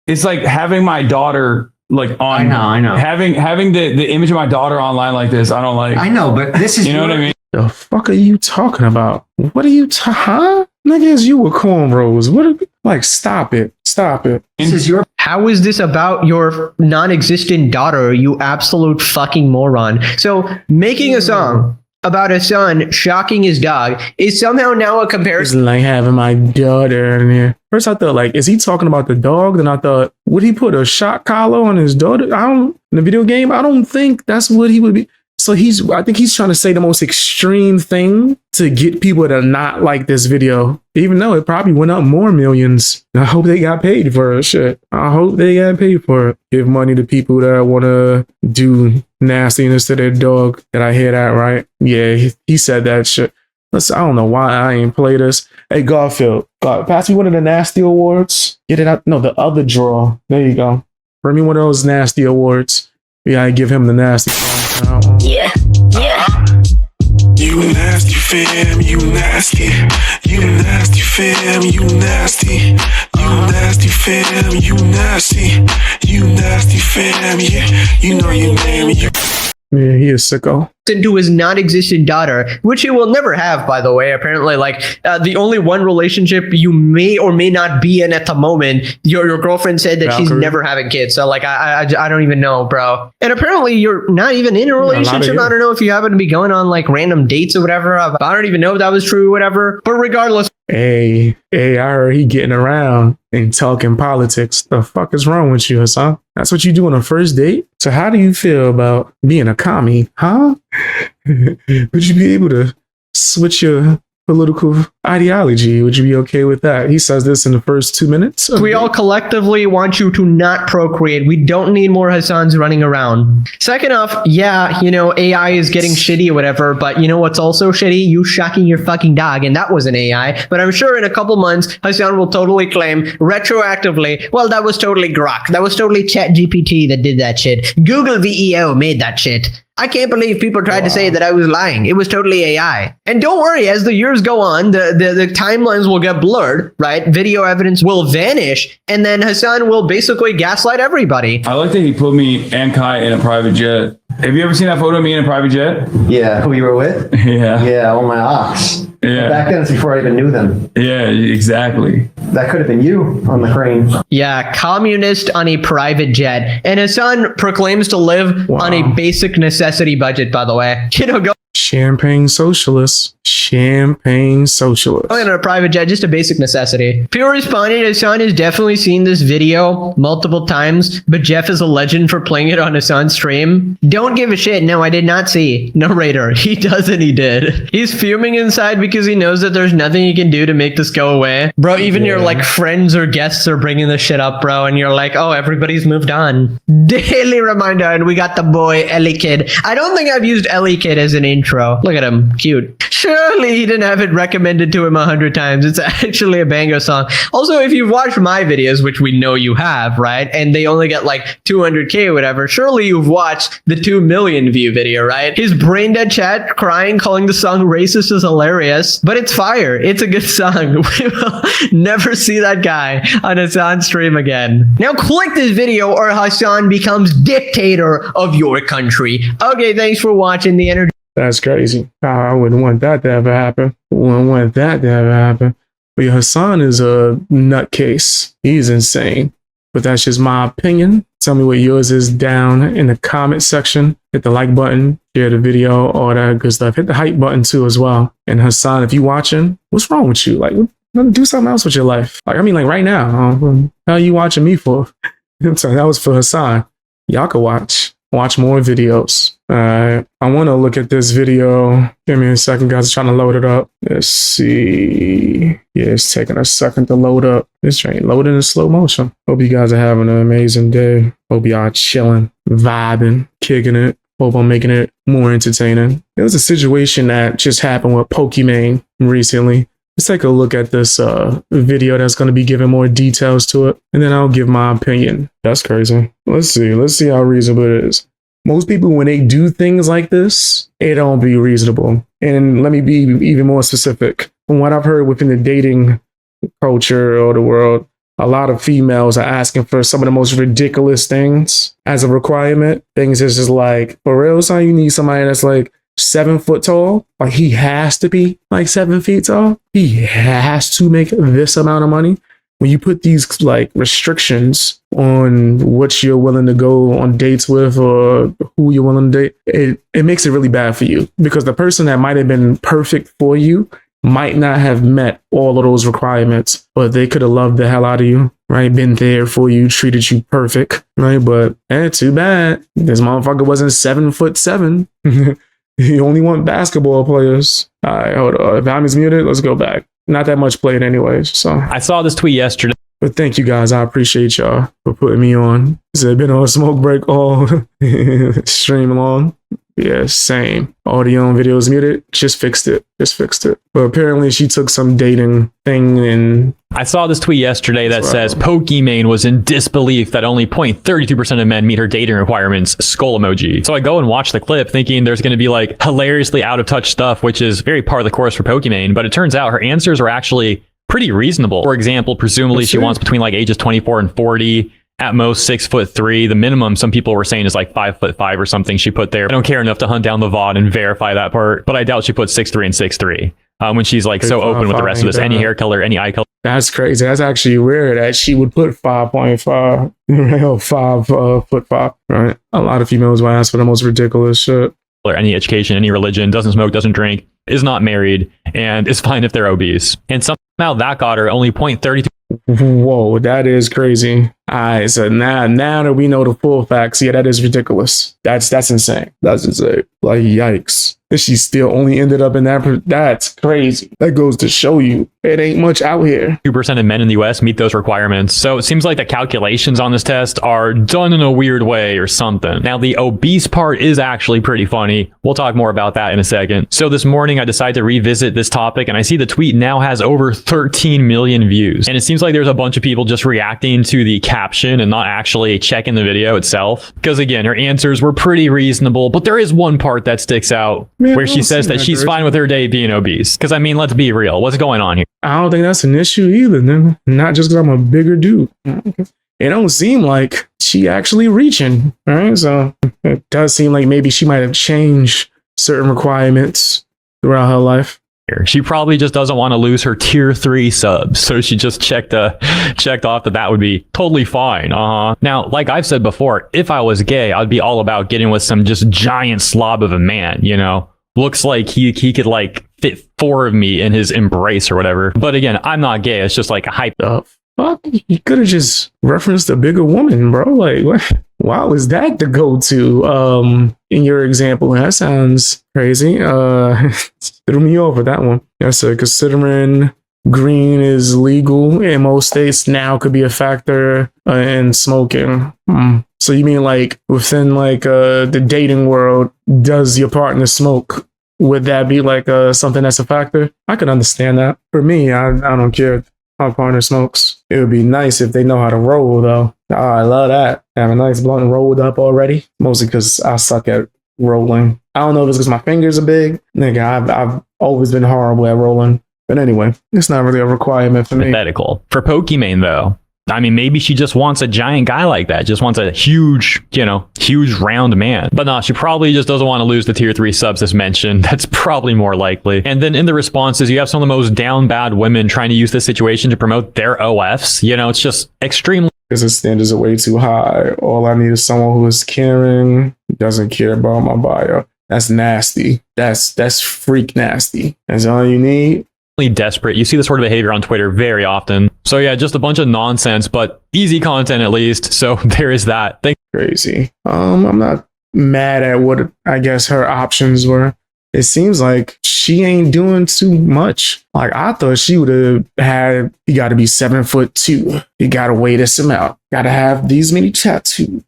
It's like having my daughter like on. I know. Having the image of my daughter online like this. I don't like. I know, but this is you know what I mean. The fuck are you talking about? What are you huh? Niggas, you were cornrows. Like, stop it. Stop it. This is your. How is this about your non-existent daughter, you absolute fucking moron? So making a song about a son shocking his dog is somehow now a comparison. It's like having my daughter in there. First I thought, like, is he talking about the dog? Then I thought, would he put a shock collar on his daughter? In the video game, I don't think that's what he would be. So I think he's trying to say the most extreme thing to get people to not like this video, even though it probably went up more millions. I hope they got paid for it. Shit. I hope they got paid for it. Give money to people that want to do nastiness to their dog. Did I hear that right? Yeah, he said that shit. Listen, I don't know why I ain't play this. Hey, Garfield, pass me one of the nasty awards. Get it out. No, the other drawer. There you go. Bring me one of those nasty awards. Yeah, I give him the nasty. Yeah. You nasty fam, you nasty. You nasty fam, you nasty. You nasty fam, you nasty. You nasty fam, yeah. You know your name. Yeah, he is sicko. Into his non-existent daughter, which he will never have, by the way. Apparently, like the only one relationship you may or may not be in at the moment, your girlfriend said that she's never having kids. So like I don't even know, bro. And apparently you're not even in a relationship. I don't know if you happen to be going on like random dates or whatever. I don't even know if that was true or whatever. But regardless. Hey, I heard he getting around and talking politics. The fuck is wrong with you, Hasan? That's what you do on a first date? So how do you feel about being a commie, huh? Would you be able to switch your political ideology. Would you be okay with that? He says this in the first 2 minutes. We all collectively want you to not procreate. We don't need more Hassans running around. Second off, yeah, you know, AI is getting shitty or whatever, but you know what's also shitty? You shocking your fucking dog, and that was an AI. But I'm sure in a couple months, Hasan will totally claim retroactively, well, that was totally Grok. That was totally ChatGPT that did that shit. Google VEO made that shit. I can't believe people tried to say that I was lying. It was totally AI. And don't worry, as the years go on, the timelines will get blurred, right? Video evidence will vanish, and then Hasan will basically gaslight everybody. I like that he put me and Kai in a private jet. Have you ever seen that photo of me in a private jet? Yeah, who you were with? Yeah. Yeah, on my ox. Yeah. Back then, it's before I even knew them. Yeah, exactly. That could have been you on the crane. Yeah, communist on a private jet. And Hasan proclaims to live on a basic necessity budget, by the way. You know, go Champagne socialist. Champagne socialist. in a private jet, just a basic necessity. Pure responded, Hasan has definitely seen this video multiple times, but Jeff is a legend for playing it on Hasan's stream. Don't give a shit. No, I did not see. Narrator. He does and he did. He's fuming inside because he knows that there's nothing he can do to make this go away. Bro, even your like friends or guests are bringing this shit up, bro, and you're like, oh, everybody's moved on. Daily reminder, and we got the boy Ellie Kid. I don't think I've used Ellie Kid as an intro. Look at him. Cute. Surely he didn't have it recommended to him 100 times. It's actually a banger song. Also, if you've watched my videos, which we know you have, right? And they only get like 200K or whatever, surely you've watched the 2 million view video, right? His brain dead chat crying, calling the song racist is hilarious, but it's fire. It's a good song. We will never see that guy on Hasan stream again. Now click this video or Hasan becomes dictator of your country. Okay, thanks for watching the energy. That's crazy. I wouldn't want that to ever happen. Wouldn't want that to ever happen. But yeah, Hasan is a nutcase. He's insane. But that's just my opinion. Tell me what yours is down in the comment section. Hit the like button, share the video, all that good stuff. Hit the hype button too as well. And Hasan, if you watching, what's wrong with you? Like, do something else with your life. Like, I mean, like right now, how are you watching me for? I'm sorry, that was for Hasan. Y'all can watch more videos. I want to look at this video. Give me a second, guys. I'm trying to load it up. Let's see. Yeah, it's taking a second to load up. This train loading in slow motion. Hope you guys are having an amazing day. Hope y'all chilling, vibing, kicking it. Hope I'm making it more entertaining. There was a situation that just happened with Pokimane recently. Let's take a look at this video that's going to be giving more details to it, and then I'll give my opinion. That's crazy. Let's see how reasonable it is. Most people, when they do things like this, it don't be reasonable. And let me be even more specific. From what I've heard within the dating culture or the world, a lot of females are asking for some of the most ridiculous things as a requirement. Things is just like, for real, son, you need somebody that's like 7 foot tall. Like, he has to be like 7 feet tall. He has to make this amount of money. When you put these like restrictions on what you're willing to go on dates with or who you're willing to date, it makes it really bad for you, because the person that might have been perfect for you might not have met all of those requirements, but they could have loved the hell out of you, right? Been there for you, treated you perfect, right? But too bad. This motherfucker wasn't 7'7". You only want basketball players. All right, hold on. If I'm muted, let's go back. Not that much played anyways, so. I saw this tweet yesterday. But thank you guys. I appreciate y'all for putting me on. I've been on a smoke break all stream long. Yeah, same. Audio and videos muted. Just fixed it. But apparently she took some dating thing and... I saw this tweet yesterday that says Pokimane was in disbelief that only 0.32% of men meet her dating requirements, skull emoji. So I go and watch the clip thinking there's going to be like hilariously out of touch stuff, which is very par of the course for Pokimane. But it turns out her answers are actually pretty reasonable. For example, presumably she wants between like ages 24 and 40. At most 6'3". The minimum some people were saying is like 5'5" or something she put there. I don't care enough to hunt down the VOD and verify that part, but I doubt she put 6'3" and 6'3". When she's like so open with the rest of this, any hair color, any eye color. That's crazy. That's actually rare that she would put 5.5, right? 5'5", right? A lot of females will ask for the most ridiculous shit. Any education, any religion, doesn't smoke, doesn't drink, is not married, and is fine if they're obese. And somehow that got her only 0.32. Whoa, that is crazy. All right, so now that we know the full facts, yeah, that is ridiculous. That's insane. That's insane. Like, yikes. And she still only ended up in that. That's crazy. That goes to show you it ain't much out here. 2% of men in the US meet those requirements. So it seems like the calculations on this test are done in a weird way or something. Now, the obese part is actually pretty funny. We'll talk more about that in a second. So this morning, I decided to revisit this topic, and I see the tweet now has over 13 million views. And it seems like there's a bunch of people just reacting to the caption and not actually checking the video itself. Because again, her answers were pretty reasonable, but there is one part that sticks out. Man, where she says that she's fine with her day being obese. Because, I mean, let's be real. What's going on here? I don't think that's an issue either. Not just because I'm a bigger dude. It don't seem like she actually reaching. All right. So it does seem like maybe she might have changed certain requirements throughout her life. She probably just doesn't want to lose her tier 3 subs. So she just checked off that would be totally fine. Now, like I've said before, if I was gay, I'd be all about getting with some just giant slob of a man, you know? Looks like he could like fit 4 of me in his embrace or whatever. But again, I'm not gay. It's just like a hype up. Fuck, you could have just referenced a bigger woman, bro. Like, what? Why was that the go-to in your example? That sounds crazy. Threw me over that one. Yes, sir. Considering green is legal in most states now, could be a factor in smoking. So you mean like within like the dating world, does your partner smoke? Would that be like something that's a factor? I could understand that. For me, I don't care if my partner smokes. It would be nice if they know how to roll, though. Oh, I love that. Have a nice blunt rolled up already. Mostly because I suck at rolling. I don't know if it's because my fingers are big. Nigga, I've always been horrible at rolling. But anyway, it's not really a requirement for me. Hypothetical. For Pokimane, though, I mean, maybe she just wants a giant guy like that. Just wants a huge round man. But no, she probably just doesn't want to lose the tier 3 subs as mentioned. That's probably more likely. And then in the responses, you have some of the most down bad women trying to use this situation to promote their OFs. You know, it's just extremely... Because the standards are way too high. All I need is someone who is caring, doesn't care about my bio. That's nasty. That's freak nasty. That's all you need. Desperate. You see this sort of behavior on Twitter very often. So yeah, just a bunch of nonsense, but easy content at least. So there is that. Crazy. I'm not mad at what I guess her options were. It seems like she ain't doing too much. Like I thought she would have had, you got to be 7'2". You got to weigh this amount. Got to have these many tattoos.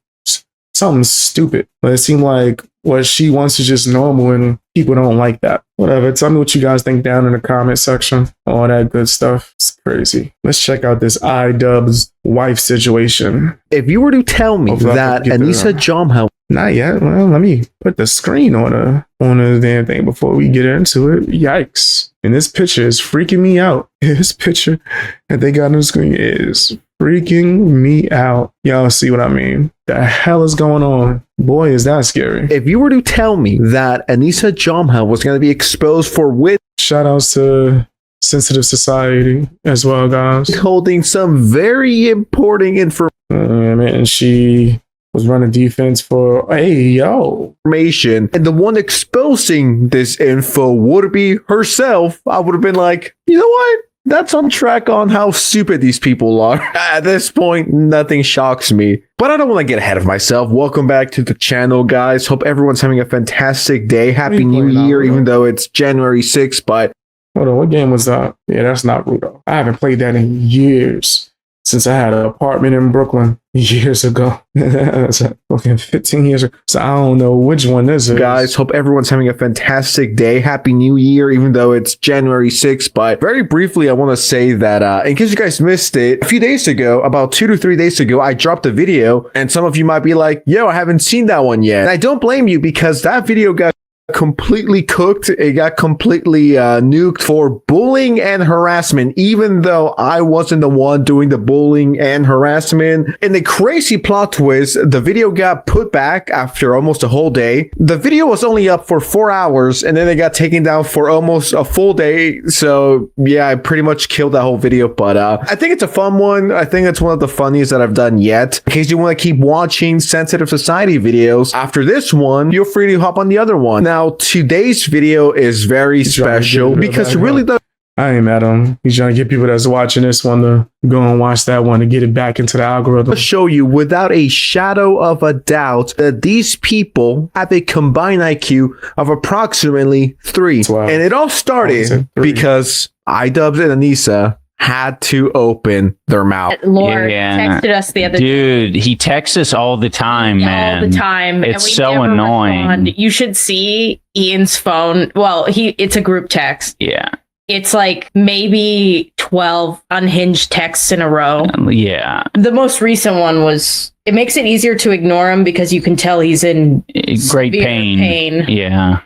Something stupid. But it seemed like what she wants is just normal and people don't like that. Whatever. Tell me what you guys think down in the comment section. All that good stuff. It's crazy. Let's check out this iDubbbz wife situation. If you were to tell me that Anissa Jomha... Not yet. Well, let me put the screen on the damn thing before we get into it. Yikes. And this picture is freaking me out. This picture that they got on the screen is freaking me out. Y'all see what I mean? The hell is going on? Boy, is that scary. If you were to tell me that Anissa Jomha was going to be exposed for shout outs to Sensitive Society as well, guys. Holding some very important information. And she was running defense for information, and the one exposing this info would be herself. I would have been like, you know what? That's on track on how stupid these people are. At this point, nothing shocks me. But I don't want to get ahead of myself. Welcome back to the channel, guys. Hope everyone's having a fantastic day. Happy New Year, even though it's January 6th, but... Hold on, what game was that? Yeah, that's not Naruto. I haven't played that in years. Since I had an apartment in Brooklyn years ago. That's fucking 15 years ago. So I don't know which one this is. Guys, hope everyone's having a fantastic day. Happy New Year, even though it's January 6th. But very briefly, I want to say that in case you guys missed it, a few days ago, about 2 to 3 days ago, I dropped a video. And some of you might be like, yo, I haven't seen that one yet. And I don't blame you because that video got completely cooked. It got completely nuked for bullying and harassment, even though I wasn't the one doing the bullying and harassment. In the crazy plot twist, the video got put back after almost a whole day. The video was only up for 4 hours and then it got taken down for almost a full day. So yeah, I pretty much killed that whole video, but I think it's a fun one. I think it's one of the funniest that I've done yet. In case you want to keep watching Sensitive Society videos after this one, feel free to hop on the other one. Now, today's video is very special because it really does. I ain't mad at him. He's trying to get people that's watching this one to go and watch that one to get it back into the algorithm. I'll show you without a shadow of a doubt that these people have a combined IQ of approximately 3. And it all started because iDubbbz and Anissa had to open their mouth. Lord texted us the other day. Dude, he texts us all the time, man. All the time. It's and we so never annoying. respond. You should see Ian's phone. Well, it's a group text. Yeah. It's like maybe 12 unhinged texts in a row. Yeah. The most recent one was, it makes it easier to ignore him because you can tell he's in Great severe pain. Yeah.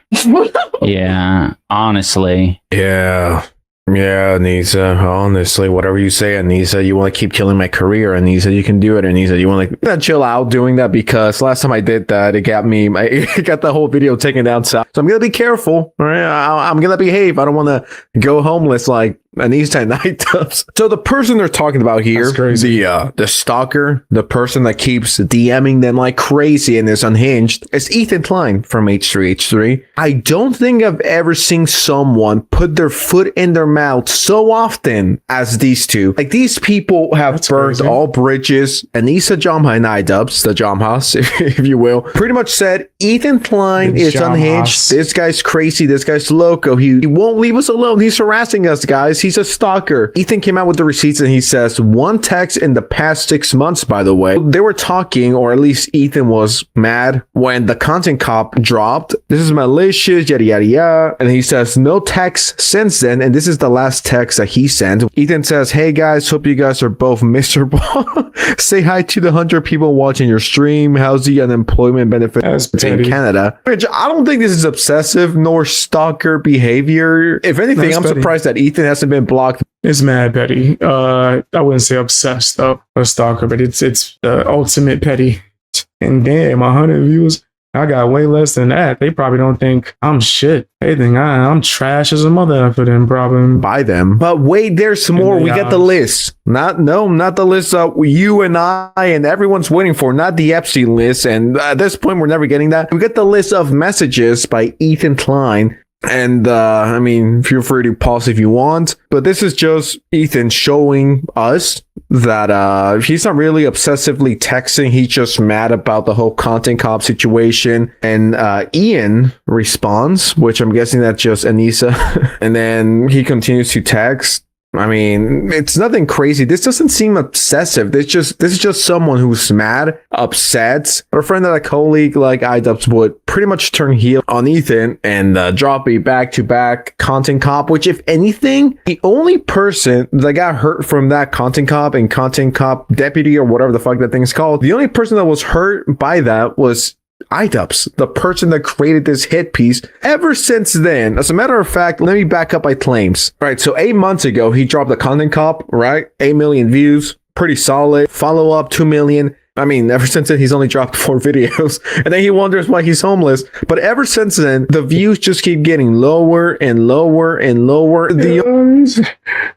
Yeah. Honestly. Yeah. Yeah, Anissa, honestly, whatever you say, Anissa, you want to keep killing my career, Anissa, you can do it, Anissa, you want to chill out doing that because last time I did that, it got the whole video taken down south. So I'm going to be careful, all right? I'm going to behave. I don't want to go homeless like Anissa and iDubbbz. So the person they're talking about here, the stalker, the person that keeps DMing them like crazy and is unhinged, is Ethan Klein from H3H3. I don't think I've ever seen someone put their foot in their mouth so often as these two. Like, these people have burned all bridges. Anissa Jamha and iDubbbz, the Jamhas, if you will, pretty much said Ethan Klein is unhinged. This guy's crazy. This guy's loco. He won't leave us alone. He's harassing us, guys. He's a stalker. Ethan came out with the receipts and he says one text in the past 6 months, by the way. They were talking, or at least Ethan was mad when the content cop dropped. This is malicious, yada, yada, yada. And he says no text since then. And this is the last text that he sent. Ethan says, hey guys, hope you guys are both miserable. Say hi to the 100 people watching your stream. How's the unemployment benefit in Canada? Which I don't think this is obsessive nor stalker behavior. If anything, I'm surprised that Ethan hasn't been blocked. It's mad petty. I wouldn't say obsessed though, or stalker, but it's the ultimate petty. And damn, 100 views. I got way less than that. They probably don't think I'm shit. They think I'm trash as a mother for them, probably. By them. But wait, there's more. We got the list. Not the list that you and I and everyone's waiting for. Not the Epstein list. And at this point, we're never getting that. We got the list of messages by Ethan Klein. And I mean, feel free to pause if you want, but this is just Ethan showing us that he's not really obsessively texting. He's just mad about the whole content cop situation. And Ian responds, which I'm guessing that's just Anissa. And then he continues to text. I mean, it's nothing crazy. This doesn't seem obsessive. This is just someone who's mad, upset. Or a friend that a colleague like iDubbbz would pretty much turn heel on Ethan and drop a back-to-back content cop, which, if anything, the only person that got hurt from that content cop and content cop deputy or whatever the fuck that thing's called, the only person that was hurt by that was iDubbbz, the person that created this hit piece. Ever since then, as a matter of fact, let me back up my claims. All right, so 8 months ago, he dropped the content cop, right? 8 million views, pretty solid. Follow up, 2 million. I mean, ever since then, he's only dropped 4 videos. And then he wonders why he's homeless. But ever since then, the views just keep getting lower and lower and lower. Wait,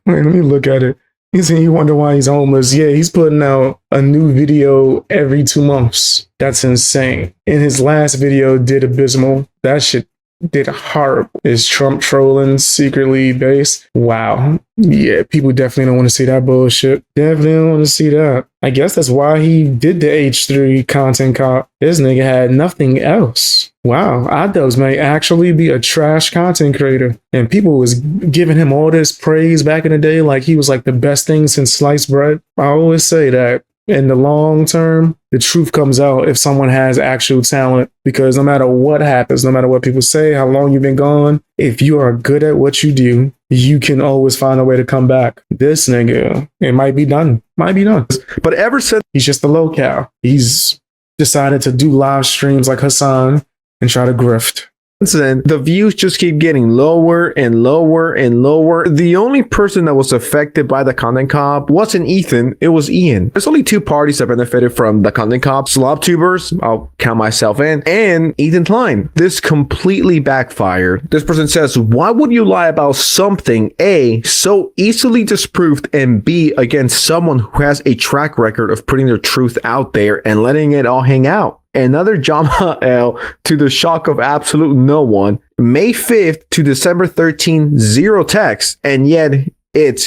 let me look at it. You wonder why he's homeless. Yeah, he's putting out a new video every 2 months. That's insane. And his last video did abysmal. That shit did horrible. Is Trump trolling secretly based? Wow. Yeah, people definitely don't want to see that bullshit. Definitely don't want to see that. I guess that's why he did the H3 content cop. This nigga had nothing else. Wow, iDubbbz may actually be a trash content creator. And people was giving him all this praise back in the day like he was like the best thing since sliced bread. I always say that in the long term, the truth comes out if someone has actual talent, because no matter what happens, no matter what people say, how long you've been gone, if you are good at what you do, you can always find a way to come back. This nigga, it might be done. But ever since, he's just a locale. He's decided to do live streams like Hasan and try to grift. Then the views just keep getting lower and lower and lower. The only person that was affected by the content cop wasn't Ethan, it was Ian. There's only 2 parties that benefited from the content cop: SlobTubers, I'll count myself in, and Ethan Klein. This completely backfired. This person says, why would you lie about something A, so easily disproved, and B, against someone who has a track record of putting their truth out there and letting it all hang out? another Jamha L to the shock of absolute no one. May 5th to December 13th, 0 texts, and yet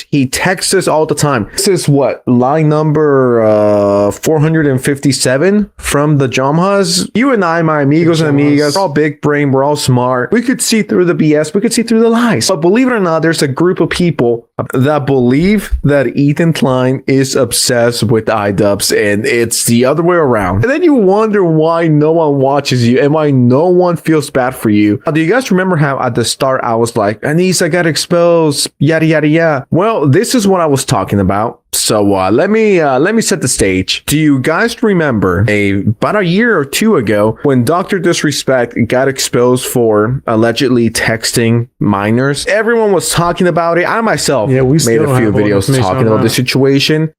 he texts us all the time. This is what, line number 457 from the Jamhas. You and I, my amigos and amigas, we're all big brain, we're all smart. We could see through the BS, we could see through the lies. But believe it or not, there's a group of people that believe that Ethan Klein is obsessed with iDubbbz, and it's the other way around. And then you wonder why no one watches you and why no one feels bad for you. Do you guys remember how at the start I was like, Anissa got exposed, yada yada yada? Well, this is what I was talking about. So let me set the stage. Do you guys remember about a year or two ago when Dr. Disrespect got exposed for allegedly texting minors? Everyone was talking about it. I myself made a few videos talking about the situation.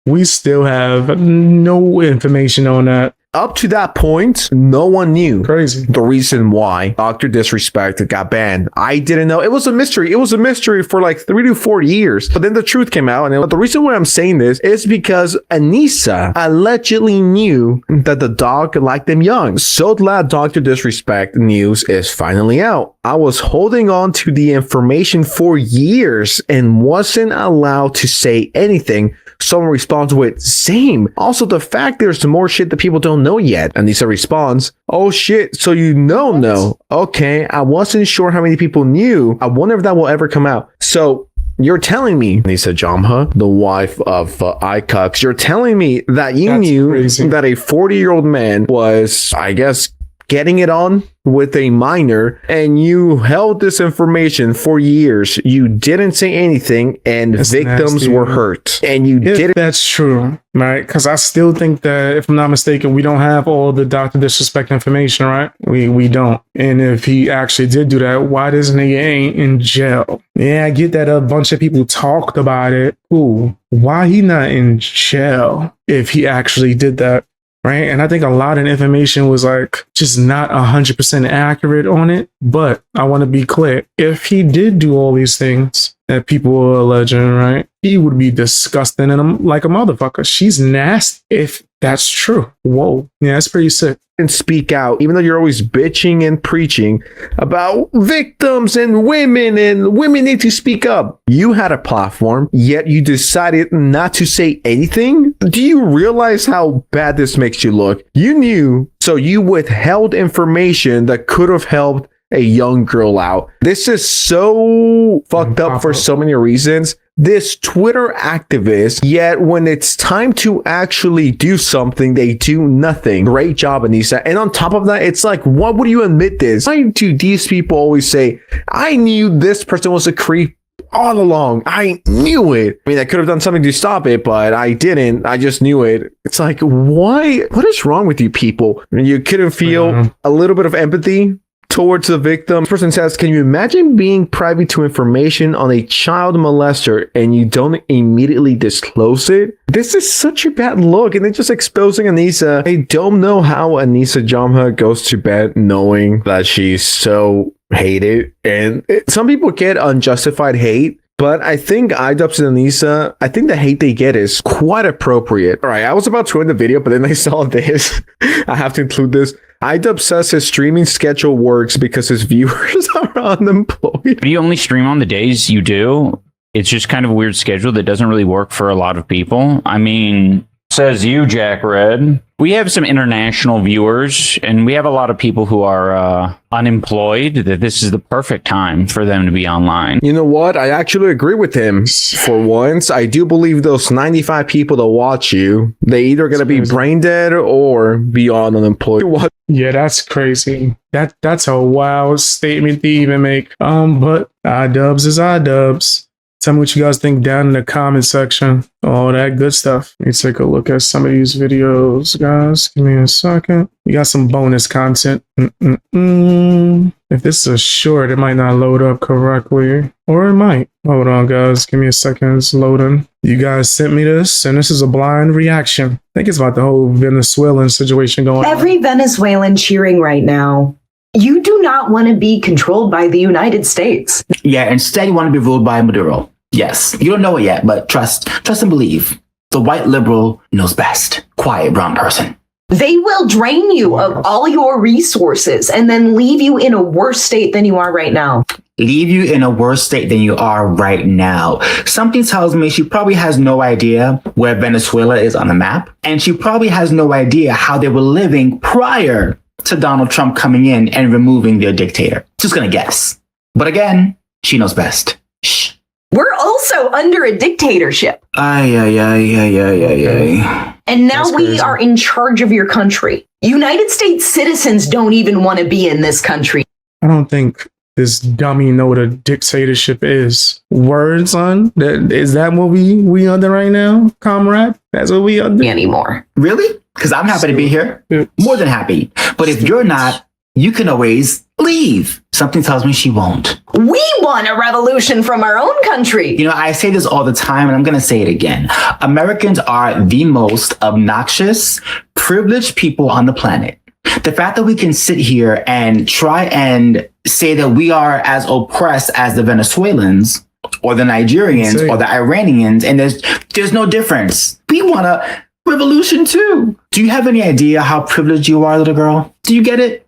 We still have no information on that. Up to that point, no one knew Crazy. The reason why Dr. Disrespect got banned. I didn't know. It was a mystery. It was a mystery for like 3 to 4 years. But then the truth came out. And the reason why I'm saying this is because Anissa allegedly knew that the dog liked them young. So glad Dr. Disrespect news is finally out. I was holding on to the information for years and wasn't allowed to say anything. Someone responds with, same. Also, the fact there's more shit that people don't know yet. And Anissa responds, oh shit, so you know. Okay, I wasn't sure how many people knew. I wonder if that will ever come out. So you're telling me, Anissa Jamha, the wife of iCux, you're telling me that you knew that a 40-year-old man was, I guess, getting it on with a minor, and you held this information for years. You didn't say anything, and victims were hurt. And you didn't. That's true, right? Because I still think that, if I'm not mistaken, we don't have all the Dr. Disrespect information, right? We don't. And if he actually did do that, why doesn't he ain't in jail? Yeah, I get that a bunch of people talked about it. Ooh, why he not in jail if he actually did that? Right. And I think a lot of information was like just not 100% accurate on it. But I want to be clear. If he did do all these things that people were alleging, right, he would be disgusting and like a motherfucker. She's nasty if that's true. Whoa. Yeah, that's pretty sick. And speak out, even though you're always bitching and preaching about victims and women need to speak up. You had a platform, yet you decided not to say anything. Do you realize how bad this makes you look? You knew, so you withheld information that could have helped a young girl out. This is so fucked up for so many reasons. This Twitter activist, yet when it's time to actually do something, they do nothing. Great job, Anissa. And on top of that, it's like, why would you admit this? Why do these people always say, I knew this person was a creep all along? I knew it. I mean, I could have done something to stop it, but I didn't. I just knew it. It's like, why? What is wrong with you people? You couldn't feel a little bit of empathy towards the victim. This person says, can you imagine being privy to information on a child molester and you don't immediately disclose it? This is such a bad look, and it's just exposing Anissa. I don't know how Anissa Jamha goes to bed knowing that she's so hated. And some people get unjustified hate, but I think iDubbbz and Anissa, I think the hate they get is quite appropriate. All right, I was about to end the video, but then I saw this. I have to include this. iDubbbz says his streaming schedule works because his viewers are unemployed. If you only stream on the days you do, it's just kind of a weird schedule that doesn't really work for a lot of people. I mean, says you, Jack Red. We have some international viewers, and we have a lot of people who are unemployed, that this is the perfect time for them to be online. You know what? I actually agree with him. For once, I do believe those 95 people that watch you, they either going to be brain dead or beyond unemployed. What? Yeah, that's crazy. That's a wild statement to even make. But iDubbbz is iDubbbz. Tell me what you guys think down in the comment section. All that good stuff. Let me take a look at some of these videos, guys. Give me a second. We got some bonus content. If this is a short, it might not load up correctly. Or it might. Hold on, guys. Give me a second. It's loading. You guys sent me this, and this is a blind reaction. I think it's about the whole Venezuelan situation going on. Every Venezuelan cheering right now. You do not want to be controlled by the United States. Yeah, instead you want to be ruled by Maduro. Yes, you don't know it yet, but trust and believe. The white liberal knows best. Quiet brown person. They will drain you of all your resources and then leave you in a worse state than you are right now. Leave you in a worse state than you are right now. Something tells me she probably has no idea where Venezuela is on the map, and she probably has no idea how they were living prior to Donald Trump coming in and removing their dictator. Just gonna guess. But again, she knows best. Shh. We're also under a dictatorship. Ay. And now we are in charge of your country. United States citizens don't even want to be in this country. I don't think this dummy know what a dictatorship is. Word, son? Is that what we under right now, comrade? That's what we under? Anymore. Really? Because I'm happy to be here. More than happy. But if you're not, you can always leave. Something tells me she won't. We want a revolution from our own country. You know, I say this all the time, and I'm going to say it again. Americans are the most obnoxious, privileged people on the planet. The fact that we can sit here and try and say that we are as oppressed as the Venezuelans or the Nigerians or the Iranians, and there's no difference. We want a revolution too. Do you have any idea how privileged you are, little girl? Do you get it?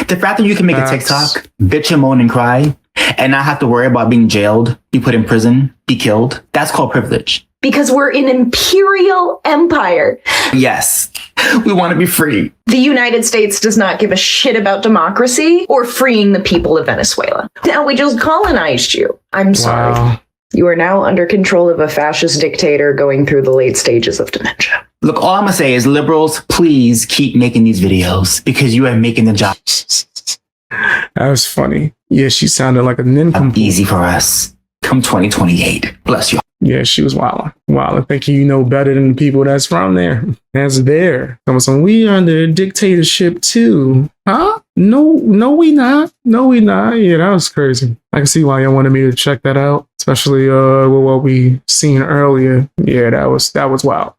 The fact that you can make a TikTok, bitch and moan and cry, and not have to worry about being jailed, be put in prison, be killed, that's called privilege. Because we're an imperial empire. Yes, we want to be free. The United States does not give a shit about democracy or freeing the people of Venezuela. Now we just colonized you. I'm sorry. Wow. You are now under control of a fascist dictator going through the late stages of dementia. Look, all I'm going to say is liberals, please keep making these videos because you are making the job. That was funny. Yeah, she sounded like a nincompoop. Easy for us. Come 2028. Bless you. Yeah, she was wild. Wow, thinking you know better than the people that's from there. That's there. So we under a dictatorship too. Huh? No, we not. No, we not. Yeah, that was crazy. I can see why y'all wanted me to check that out. Especially with what we seen earlier. Yeah, that was wild.